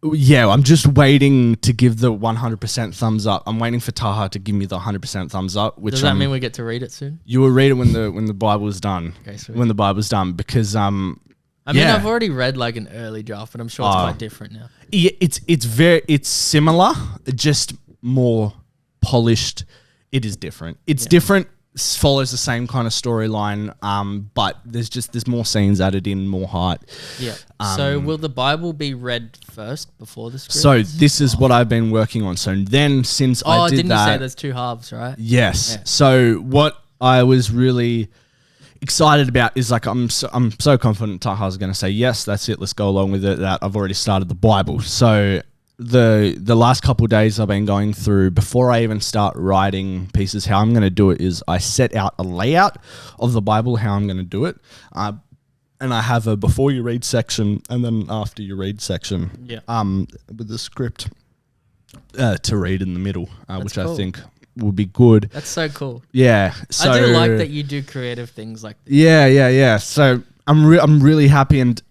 Yeah, I'm just waiting to give the 100% thumbs up. I'm waiting for Taha to give me the 100% thumbs up. Which does that mean we get to read it soon? You will read it when the Bible's done. Okay, sweet. When the Bible's done, because I mean, I've already read like an early draft, but I'm sure it's quite different now. Yeah, it's similar, just more polished. It is different. It's different. Follows the same kind of storyline, but there's more scenes added in, more heart. Yeah. So will the Bible be read first before the script? So this is what I've been working on. So then, since I did didn't that, you say there's two halves, right? Yes. Yeah. So what I was really excited about is I'm so confident Taha's going to say yes. That's it. Let's go along with it. That I've already started the Bible. So the last couple of days I've been going through, before I even start writing pieces, how I'm going to do it is I set out a layout of the Bible, how I'm going to do it. And I have a before you read section and then after you read section. Yeah. With the script to read in the middle, which cool. I think will be good. That's so cool. Yeah. So, I do like that you do creative things like this. Yeah. So I'm really happy, and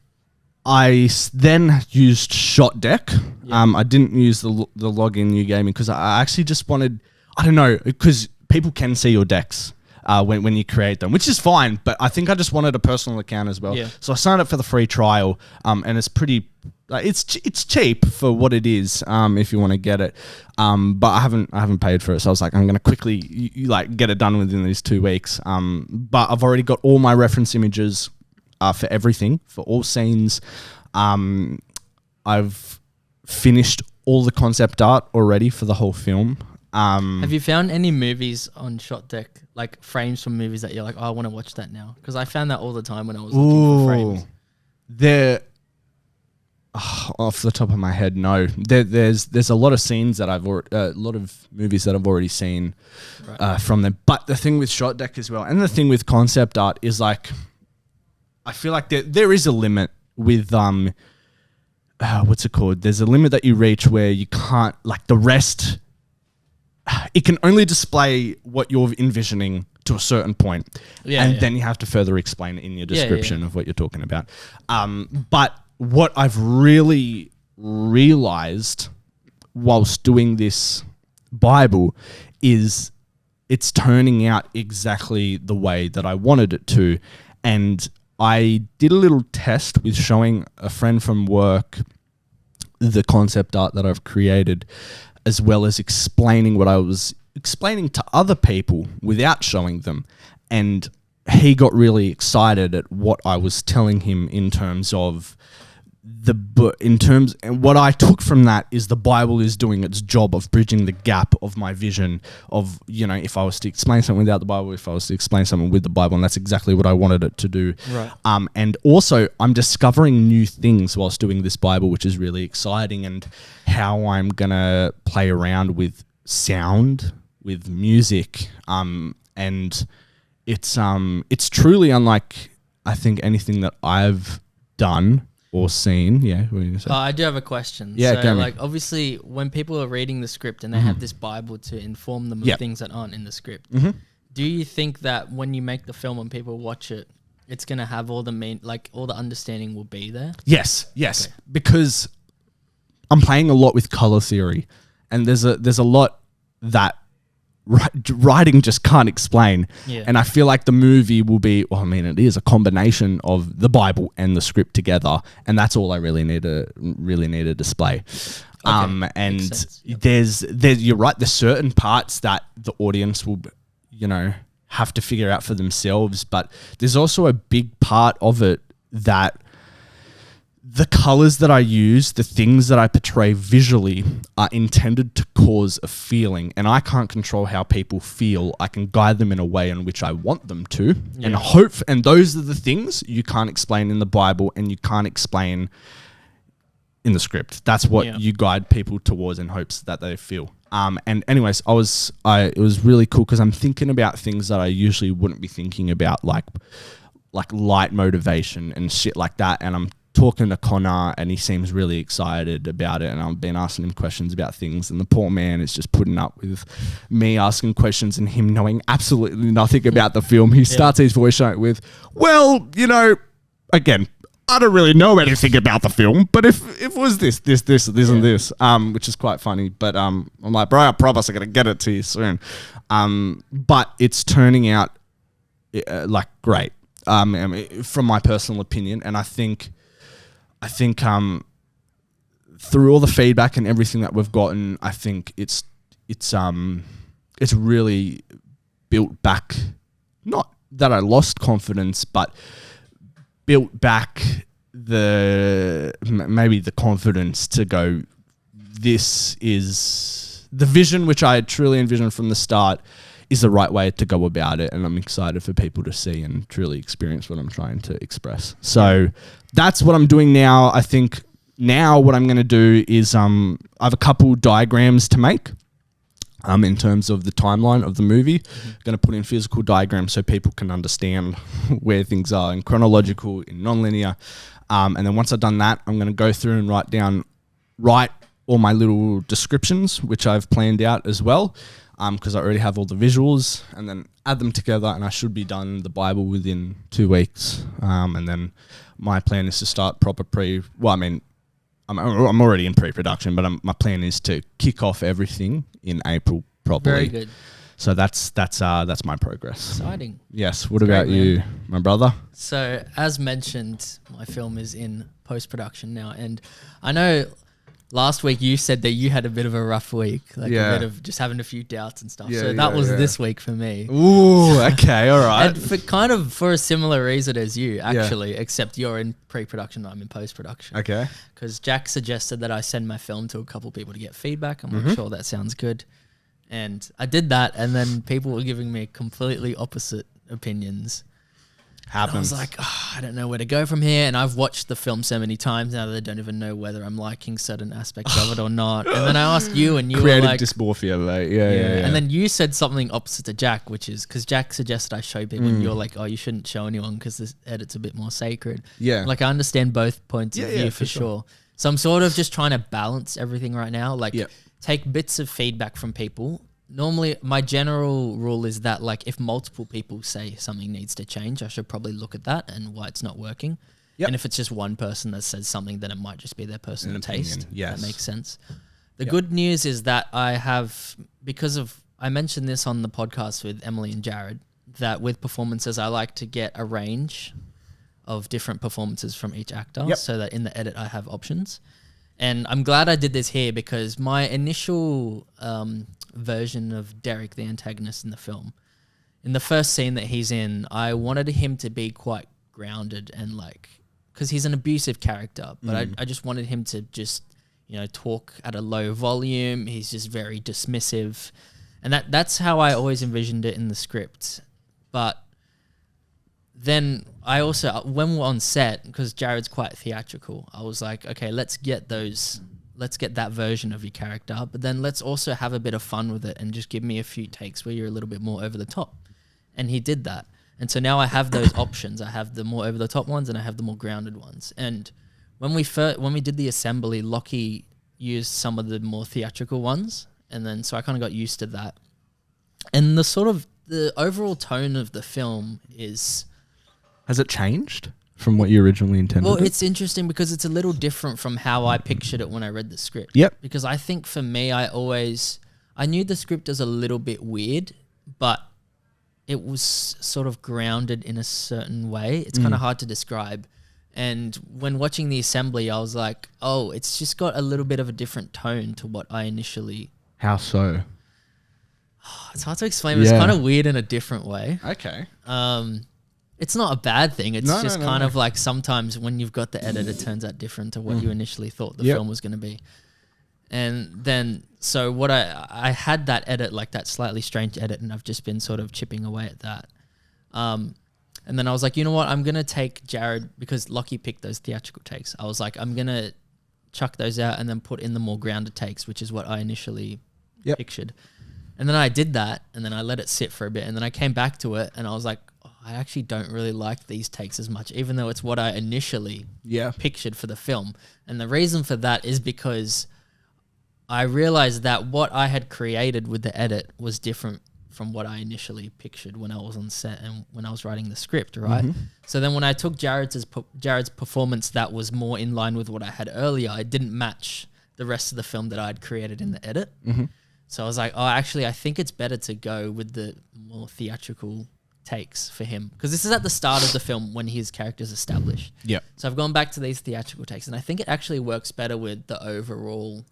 I then used Shot Deck. Yeah. I didn't use the login you gave me because I actually just wanted, I don't know, because people can see your decks when you create them, which is fine, but I think I just wanted a personal account as well. Yeah. So I signed up for the free trial, and it's pretty, it's cheap for what it is, if you want to get it. But I haven't paid for it, so I was like, I'm gonna quickly get it done within these 2 weeks. But I've already got all my reference images for everything, for all scenes. I've finished all the concept art already for the whole film. Have you found any movies on Shot Deck, like frames from movies that you're like, oh, I want to watch that now? Because I found that all the time when I was looking for frames. Off the top of my head, no. There's a lot of scenes that a lot of movies that I've already seen from them. But the thing with Shot Deck as well, and the thing with concept art is I feel like there is a limit with what's it called? There's a limit that you reach where you can't, the rest, it can only display what you're envisioning to a certain point. Then you have to further explain it in your description of what you're talking about. But what I've really realized whilst doing this Bible is it's turning out exactly the way that I wanted it to. And I did a little test with showing a friend from work the concept art that I've created, as well as explaining what I was explaining to other people without showing them. And he got really excited at what I was telling him in terms of and what I took from that is the Bible is doing its job of bridging the gap of my vision of, if I was to explain something without the Bible, if I was to explain something with the Bible, and that's exactly what I wanted it to do. Right. And also I'm discovering new things whilst doing this Bible, which is really exciting, and how I'm going to play around with sound, with music. And it's truly unlike, I think, anything that I've done or seen. Yeah, what are you gonna say? I do have a question. Yeah, so obviously when people are reading the script and they have this Bible to inform them of things that aren't in the script, do you think that when you make the film and people watch it, it's gonna have all the all the understanding will be there? Yes, okay. Because I'm playing a lot with color theory, and there's a lot that writing just can't explain. Yeah. And I feel like the movie will be, it is a combination of the Bible and the script together, and that's all I really need to display. Okay. And there's you're right, there's certain parts that the audience will have to figure out for themselves, but there's also a big part of it that the colors that I use, the things that I portray visually are intended to cause a feeling, and I can't control how people feel. I can guide them in a way in which I want them to, and those are the things you can't explain in the Bible and you can't explain in the script. That's what you guide people towards in hopes that they feel. And anyways, it was really cool because I'm thinking about things that I usually wouldn't be thinking about, like light motivation and shit like that, and I'm talking to Connor and he seems really excited about it, and I've been asking him questions about things, and the poor man is just putting up with me asking questions and him knowing absolutely nothing about the film. He starts his voice note with, well, again, I don't really know anything about the film, but if it was this and this, which is quite funny, but I'm like, bro, I promise I'm going to get it to you soon. But it's turning out like great, from my personal opinion, and I think through all the feedback and everything that we've gotten, I think it's really built back. Not that I lost confidence, but built back maybe the confidence to go, this is the vision which I had truly envisioned from the start is the right way to go about it, and I'm excited for people to see and truly experience what I'm trying to express. So that's what I'm doing now. I think now what I'm going to do is I have a couple diagrams to make in terms of the timeline of the movie. I'm going to put in physical diagrams so people can understand where things are in chronological, in non-linear. And then once I've done that, I'm going to go through and write all my little descriptions, which I've planned out as well, because I already have all the visuals, and then add them together, and I should be done the Bible within 2 weeks. And then my plan is to start proper I'm already in pre-production, but my plan is to kick off everything in April properly. Very good. So that's my progress. Exciting. Yes. What about you, my brother? So as mentioned, my film is in post-production now, and I know last week you said that you had a bit of a rough week, a bit of just having a few doubts and stuff. So that was this week for me. Ooh, okay, all right. And for a similar reason as you, actually, except you're in pre-production, I'm in post-production. Okay. Because Jack suggested that I send my film to a couple people to get feedback. I'm like, sure, that sounds good. And I did that, and then people were giving me completely opposite opinions. Happens. I was like, I don't know where to go from here. And I've watched the film so many times now that I don't even know whether I'm liking certain aspects of it or not. And then I asked you, and you Creative were like... dysmorphia, mate. Yeah. And then you said something opposite to Jack, which is... Because Jack suggested I show people, and you're like, oh, you shouldn't show anyone because this edit's a bit more sacred. Yeah. Like, I understand both points of view for sure. So I'm sort of just trying to balance everything right now. Like, take bits of feedback from people. Normally, my general rule is that, like, if multiple people say something needs to change, I should probably look at that and why it's not working. Yep. And if it's just one person that says something, then it might just be their personal taste. Yes. That makes sense. The good news is that I have, I mentioned this on the podcast with Emily and Jared, that with performances, I like to get a range of different performances from each actor so that in the edit I have options. And I'm glad I did this here because my initial version of Derek, the antagonist in the film, in the first scene that he's in, I wanted him to be quite grounded and because he's an abusive character, but I just wanted him to just, talk at a low volume. He's just very dismissive. And that's how I always envisioned it in the script. But then I also, when we're on set, because Jared's quite theatrical, I was like, okay, let's get that version of your character, but then let's also have a bit of fun with it and just give me a few takes where you're a little bit more over the top. And he did that. And so now I have those options. I have the more over the top ones and I have the more grounded ones. And when we did the assembly, Lockie used some of the more theatrical ones. And then, so I kind of got used to that. And the overall tone of the film is... Has it changed from what you originally intended? Well, it's interesting because it's a little different from how I pictured it when I read the script. Yep. Because I think for me, I knew the script was a little bit weird, but it was sort of grounded in a certain way. It's kind of hard to describe. And when watching the assembly, I was like, oh, it's just got a little bit of a different tone to what I initially... How so? It's hard to explain, but it's kind of weird in a different way. Okay. It's not a bad thing. It's No, just no, kind no. of like sometimes when you've got the edit, it turns out different to what you initially thought the film was going to be. And then, so what I had that edit, like that slightly strange edit, and I've just been sort of chipping away at that. And then I was like, you know what? I'm going to take Jared, because Lockie picked those theatrical takes. I was like, I'm going to chuck those out and then put in the more grounded takes, which is what I initially pictured. And then I did that, and then I let it sit for a bit, and then I came back to it, and I was like, oh, I actually don't really like these takes as much, even though it's what I initially pictured for the film. And the reason for that is because I realized that what I had created with the edit was different from what I initially pictured when I was on set and when I was writing the script, right? So then when I took Jared's performance that was more in line with what I had earlier, it didn't match the rest of the film that I had created in the edit. So I was like, oh, actually, I think it's better to go with the more theatrical takes for him, because this is at the start of the film when his character's established. So I've gone back to these theatrical takes, and I think it actually works better with the overall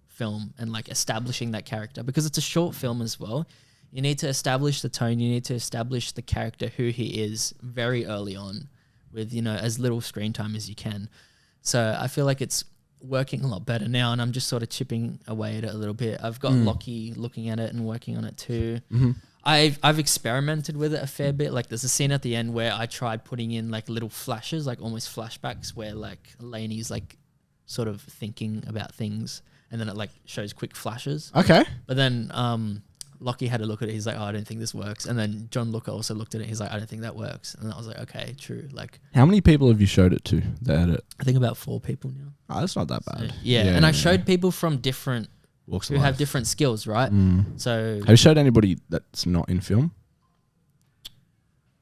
film and like establishing that character, because it's a short film as well. You need to establish the tone. You need to establish the character, who he is, very early on with, you know, as little screen time as you can. So I feel like it's working a lot better now, and I'm just sort of chipping away at it a little bit. I've got Lockie looking at it and working on it too. I've experimented with it a fair bit. Like there's a scene at the end where I tried putting in like little flashes, like almost flashbacks, where like Lainey's like sort of thinking about things, and then it like shows quick flashes. Okay. But then Lockie had a look at it. He's like, oh, I don't think this works. And then John Looker also looked at it. He's like, I don't think that works. And I was like, okay, true. Like, how many people have you showed it to, the edit? I think about 4 people now. Oh, that's not that bad. So, and I showed people from different walks who have different skills, right? So have you showed anybody that's not in film?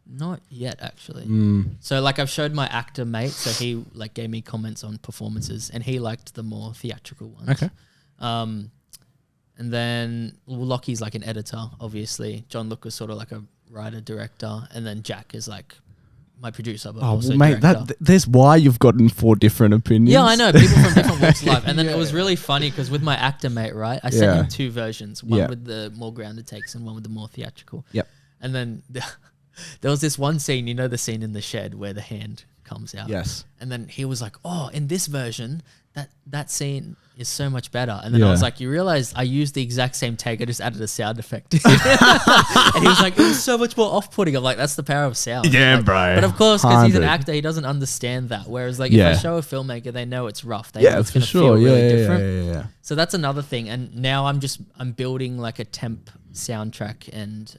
Not yet, actually. So like I've showed my actor mate, so he like gave me comments on performances, and he liked the more theatrical ones. Okay. And then Lockie's like an editor, obviously. John Looker's sort of like a writer director, and then Jack is like my producer, but also mate, director. there's why you've gotten 4 different opinions. Yeah, I know, people from different walks of life. And then it was really funny because with my actor mate, right, I sent him 2 versions, one with the more grounded takes and one with the more theatrical. And then there was this one scene, you know, the scene in the shed where the hand comes out. Yes. And then he was like, oh, in this version, that scene is so much better. And then I was like, you realize I used the exact same take, I just added a sound effect. And he was like, it was so much more off-putting. I'm like, that's the power of sound. Yeah, like, bro. But of course, because he's an 100. actor, he doesn't understand that. Whereas like if I show a filmmaker, they know it's rough. They know it's for going to sure. feel really different. Yeah. So that's another thing. And now I'm building like a temp soundtrack and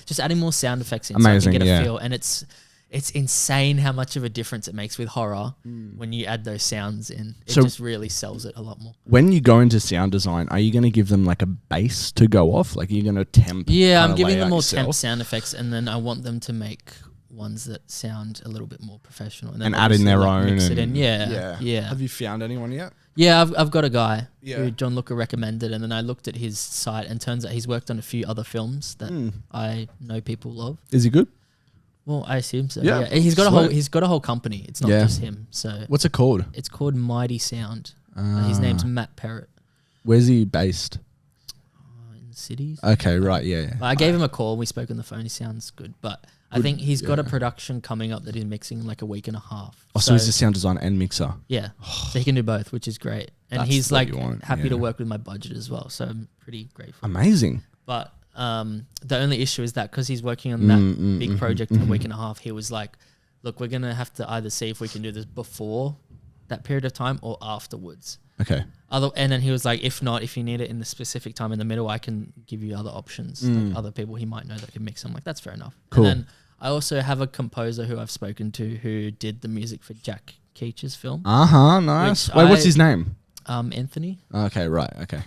just adding more sound effects in Amazing, so I can get a feel. And it's insane how much of a difference it makes with horror when you add those sounds in. It just really sells it a lot more. When you go into sound design, are you going to give them like a bass to go off? Like, are you going to temp? Yeah, I'm giving them more temp sound effects, and then I want them to make ones that sound a little bit more professional. And, then add in their own. Mix it in. Yeah. Have you found anyone yet? Yeah, I've got a guy who John Looker recommended, and then I looked at his site, and turns out he's worked on a few other films that I know people of. Is he good? Well, I assume so. Yeah. He's got a whole company. It's not just him. So what's it called? It's called Mighty Sound. His name's Matt Perrott. Where's he based? In cities. Okay, right, yeah. I gave him a call. We spoke on the phone. He sounds good, but I think he's got a production coming up that he's mixing in like a week and a half. Oh, so he's a sound designer and mixer. Yeah, so he can do both, which is great. And That's he's what like happy to work with my budget as well. So I'm pretty grateful. Amazing. But the only issue is that because he's working on that big project in a week and a half, he was like, look, we're going to have to either see if we can do this before that period of time or afterwards. Okay. And then he was like, if not, if you need it in the specific time in the middle, I can give you other options, like other people he might know that can mix. I'm like, that's fair enough. Cool. And then I also have a composer who I've spoken to who did the music for Jack Keach's film. Nice. Wait, what's his name? Anthony. Okay, right, okay.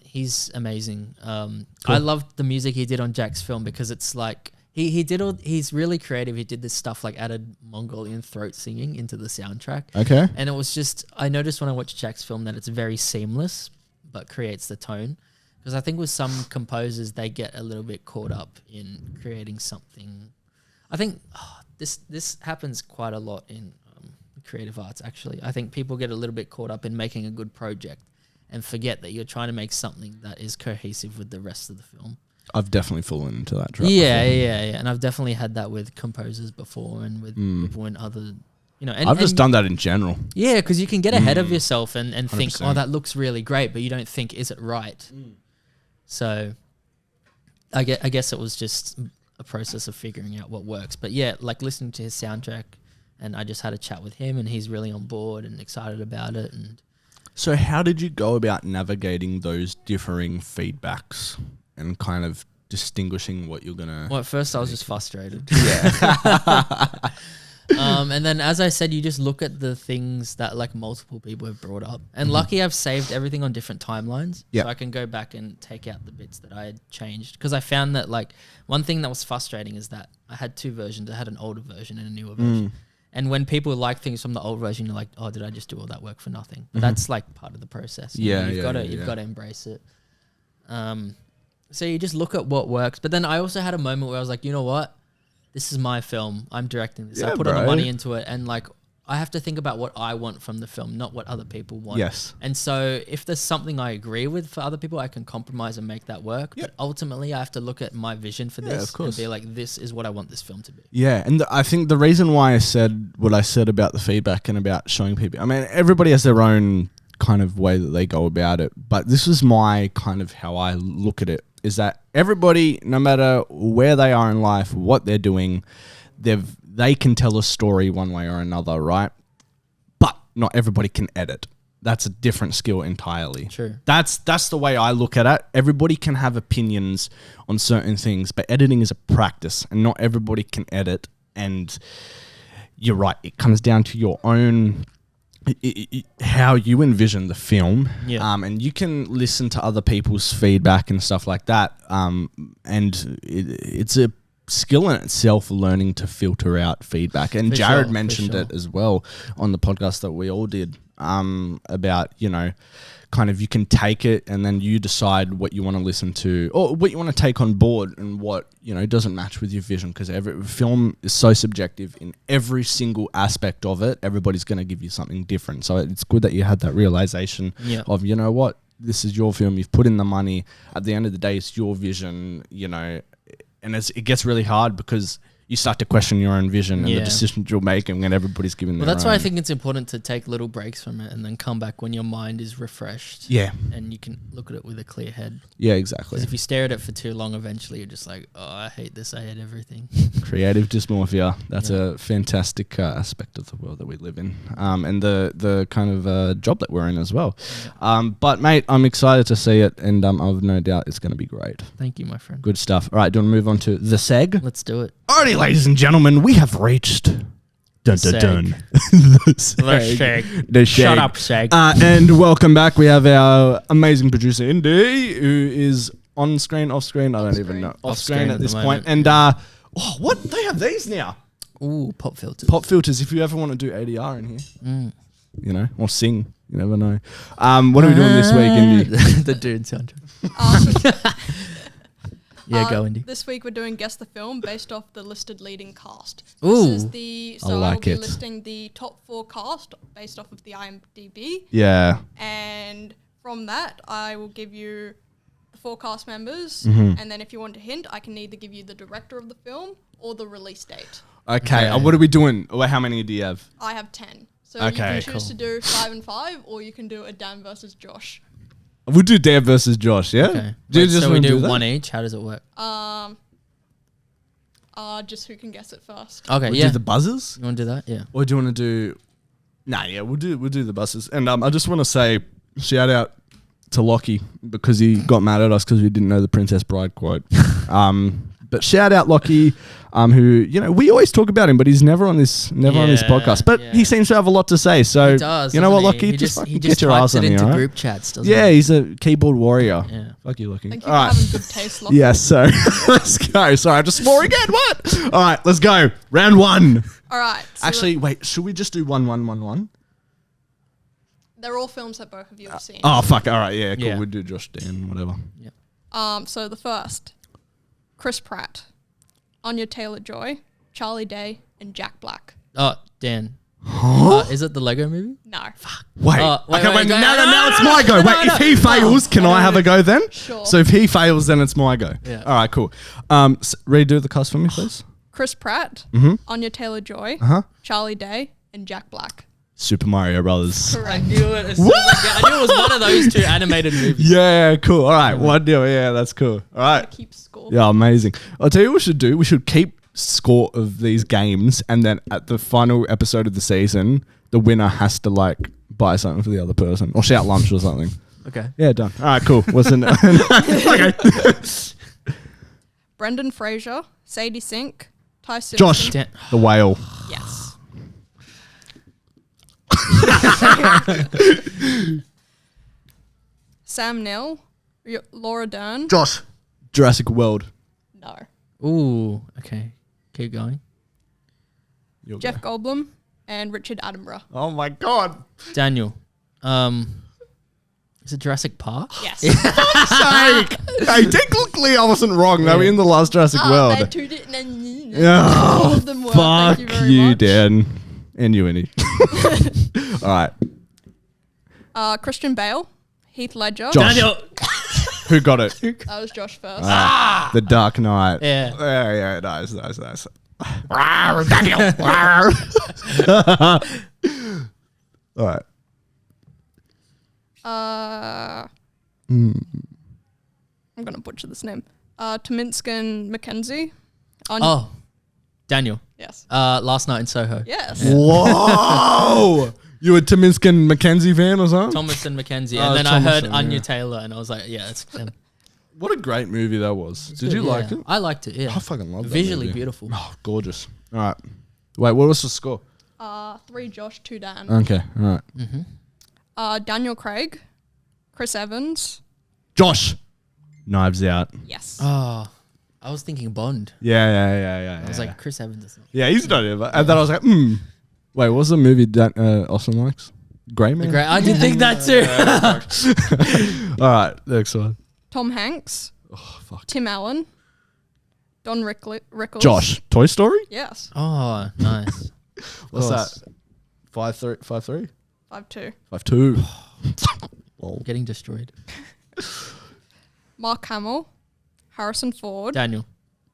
He's amazing. Cool. I loved the music he did on Jack's film because it's like he's really creative. He did this stuff like added Mongolian throat singing into the soundtrack. Okay. And it was just, I noticed when I watched Jack's film that it's very seamless but creates the tone. Because I think with some composers, they get a little bit caught up in creating something. I think this happens quite a lot in creative arts, actually. I think people get a little bit caught up in making a good project and forget that you're trying to make something that is cohesive with the rest of the film. I've definitely fallen into that trap. Yeah, and I've definitely had that with composers before and with people in other, and I've just done that in general. Yeah, because you can get ahead of yourself and think, 100%. oh, that looks really great, but you don't think, is it right? So I guess it was just a process of figuring out what works. But yeah, like listening to his soundtrack, and I just had a chat with him, and he's really on board and excited about it. And so how did you go about navigating those differing feedbacks and kind of distinguishing what you're gonna? Well, at first I was just frustrated. Yeah. And then, as I said, you just look at the things that like multiple people have brought up. And lucky I've saved everything on different timelines. Yep. So I can go back and take out the bits that I had changed. Because I found that like one thing that was frustrating is that I had two versions. I had an older version and a newer version. And when people like things from the old version, you're like, oh, did I just do all that work for nothing? But that's like part of the process. You've got to embrace it. So you just look at what works. But then I also had a moment where I was like, you know what? This is my film. I'm directing this. I put all the money into it. And like, I have to think about what I want from the film, not what other people want. Yes. And so if there's something I agree with for other people, I can compromise and make that work. Yep. But ultimately, I have to look at my vision for this and be like, this is what I want this film to be. Yeah. And I think the reason why I said what I said about the feedback and about showing people, I mean, everybody has their own kind of way that they go about it. But this is my kind of how I look at it, is that everybody, no matter where they are in life, what they're doing, they can tell a story one way or another, right? But not everybody can edit. That's a different skill entirely. True. That's the way I look at it. Everybody can have opinions on certain things, but editing is a practice, and not everybody can edit. And you're right, it comes down to your own how you envision the film, and you can listen to other people's feedback and stuff like that, and it's a skill in itself, learning to filter out feedback. And Jared mentioned it as well on the podcast that we all did, about, kind of you can take it and then you decide what you want to listen to or what you want to take on board, and what doesn't match with your vision, because every film is so subjective in every single aspect of it. Everybody's going to give you something different, so it's good that you had that realization of, what, this is your film, you've put in the money, at the end of the day it's your vision, and it gets really hard because you start to question your own vision and the decisions you're making, and everybody's giving their that's own. why I think it's important to take little breaks from it and then come back when your mind is refreshed. Yeah. And you can look at it with a clear head. Yeah, exactly. Because if you stare at it for too long, eventually you're just like, oh, I hate this, I hate everything. Creative dysmorphia. That's a fantastic aspect of the world that we live in, and the kind of job that we're in as well. But mate, I'm excited to see it, and I've no doubt it's going to be great. Thank you, my friend. Good stuff. All right, do you want to move on to the seg? Let's do it. Alrighty, ladies and gentlemen, we have reached the seg. Shut up, Seg. And welcome back. We have our amazing producer Indy, who is on screen, off screen. I don't even know. Off screen at this point. And what? They have these now. Ooh, pop filters. Pop filters. If you ever want to do ADR in here, or sing, you never know. What are we doing this week, Indy? The dude soundtrack. Yeah, go Indy. This week we're doing Guess the Film based off the listed leading cast. Ooh. I'll be listing the top 4 cast based off of the IMDb. Yeah. And from that, I will give you the 4 cast members. And then if you want a hint, I can either give you the director of the film or the release date. Okay. What are we doing? How many do you have? I have 10. So you can choose to do 5 and 5, or you can do a Dan versus Josh. We'll do Dan versus Josh, yeah? Okay. So we do one each? How does it work? Just who can guess it first. Okay, we'll do the buzzers? You want to do that? Yeah. Or do you want to do... we'll do the buzzers. And I just want to say, shout out to Lockie, because he got mad at us because we didn't know the Princess Bride quote. But shout out Lockie, who, we always talk about him, but he's never on this podcast. But he seems to have a lot to say. So, he does, you know what, doesn't he? Lockie? Just get your ass on here, into right? group chats, doesn't Yeah, he? he's a keyboard warrior. Yeah. Fuck you, Lockie. Thank you for having good taste, Lockie. Yeah, so let's go. Sorry, I just swore again. What? All right, let's go. Round 1. All right. So actually, wait, should we just do 1-1-1-1? They're all films that both of you have seen. Oh, fuck. All right, yeah, cool. Yeah. We'll do Josh, Dan, whatever. Yep. So the first, Chris Pratt, Anya Taylor-Joy, Charlie Day, and Jack Black. Oh, Dan. Is it the Lego movie? No. Wait. wait, go. Now it's my go. Wait, if he fails, can I have a go then? Sure. So if he fails, then it's my go. Yeah. All right, cool. Redo the cast for me, please. Chris Pratt, Anya Taylor-Joy, Charlie Day, and Jack Black. Super Mario Brothers. I knew it. As soon as I knew it was one of those two animated movies. Yeah, cool. All right, 1-0. Yeah, that's cool. All right. Keep score. Yeah, amazing. I'll tell you what we should do. We should keep score of these games, and then at the final episode of the season, the winner has to like buy something for the other person or shout lunch or something. Okay. Yeah, done. All right, cool. What's in Okay. Brendan Fraser, Sadie Sink, Ty Simpson. Josh, the whale. Yes. Sam Neill, Laura Dern. Josh, Jurassic World. No. Ooh. Okay. Keep going. You'll Jeff go. Goldblum and Richard Attenborough. Oh my god. Daniel. Is it Jurassic Park? Yes. Hey, technically I wasn't wrong. They were in the last Jurassic World. All of them were. Fuck Thank you very you, much. Dan. And you, Indy. All right. Christian Bale, Heath Ledger. Josh. Daniel. Who got it? That was Josh first. The Dark Knight. Yeah. Yeah, nice. Daniel. All right. I'm gonna butcher this name. Tominskin McKenzie. Oh. Daniel. Yes. Last Night in Soho. Yes. Whoa! You a Tominskin McKenzie fan or something? Thomas and Mackenzie. Oh, And then I heard Thomason, Anya yeah. Taylor and I was like, yeah, it's them. What a great movie that was. Did you like it? I liked it, yeah. I fucking love that Visually movie. beautiful. Oh, gorgeous. All right. Wait, what was the score? 3 Josh, 2 Dan. Okay, all right. Daniel Craig, Chris Evans. Josh. Knives Out. Yes. Oh, I was thinking Bond. Yeah. I was like, Chris Evans is not. yeah, he's not here. And then I was like, Wait, what was the movie that Austin likes? Grey Man? Great. I did think that too. All right, next one. Tom Hanks, Oh, fuck. Tim Allen, Don Rickles. Josh. Toy Story? Yes. Oh, nice. What's course. that? 5-3? 5-2. 5-2. Lol. Getting destroyed. Mark Hamill, Harrison Ford. Daniel.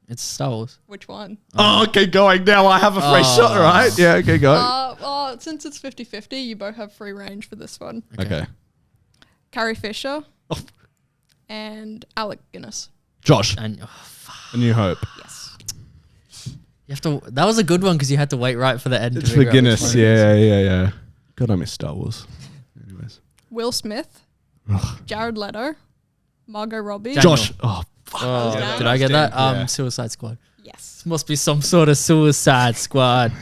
It's Star Wars. Which one? Oh, okay, going now. I have a free shot, right? Yeah, okay, go. Well, since it's 50-50, you both have free range for this one. Okay. Carrie Fisher Oh. and Alec Guinness. Josh, Daniel. Oh, fuck. A New Hope. Yes. You have to. That was a good one because you had to wait right for the end. It's to for figure out which Guinness. one it is. Yeah. God, I miss Star Wars. Anyways. Will Smith, Jared Leto, Margot Robbie. Daniel. Josh. Oh, fuck. Oh, Yeah, did I get that? yeah. Suicide Squad. Yes. This must be some sort of Suicide Squad.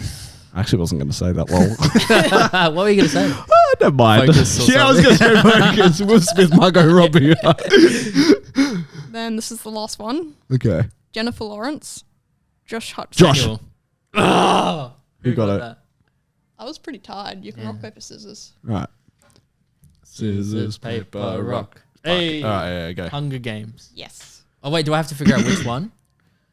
I actually wasn't going to say that. Well, What were you gonna say? never mind. Focus or Yeah, I was going to say Focus. Will Smith, Margot Robbie. Then this is the last one. Okay. Jennifer Lawrence, Josh Hutcherson. Josh. Daniel. Oh, Who got it? that? I was pretty tired. You can Yeah. rock, paper, scissors. All right. Scissors, paper, rock. Hey. All right, yeah, go. Hunger Games. Yes. Oh wait, do I have to figure out which one?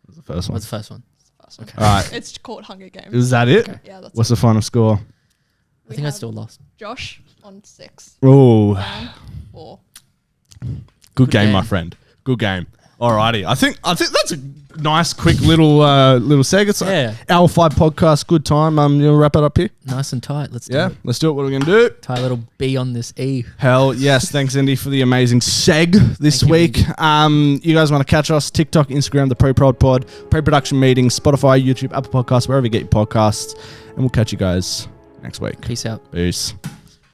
That's the first one. What's the first one? First one. All right. It's called Hunger Games. Is that it? Okay. Yeah, that's What's the final score? I think I still lost. Josh on 6. Oh, Dan 4. good game, game. my friend. Good game. Alrighty, I think that's a nice, quick little seg. It's Yeah. hour 5 podcast. Good time. You'll wrap it up here. Nice and tight. Let's do Yeah, it. let's do it. What are we gonna do? Tie a little B on this E. Hell yes! Thanks, Indy, for the amazing seg this Thank you, week. You guys want to catch us? TikTok, Instagram, the Pre-Prod Pod, pre-production meetings, Spotify, YouTube, Apple Podcasts, wherever you get your podcasts, and we'll catch you guys next week. Peace out. Peace.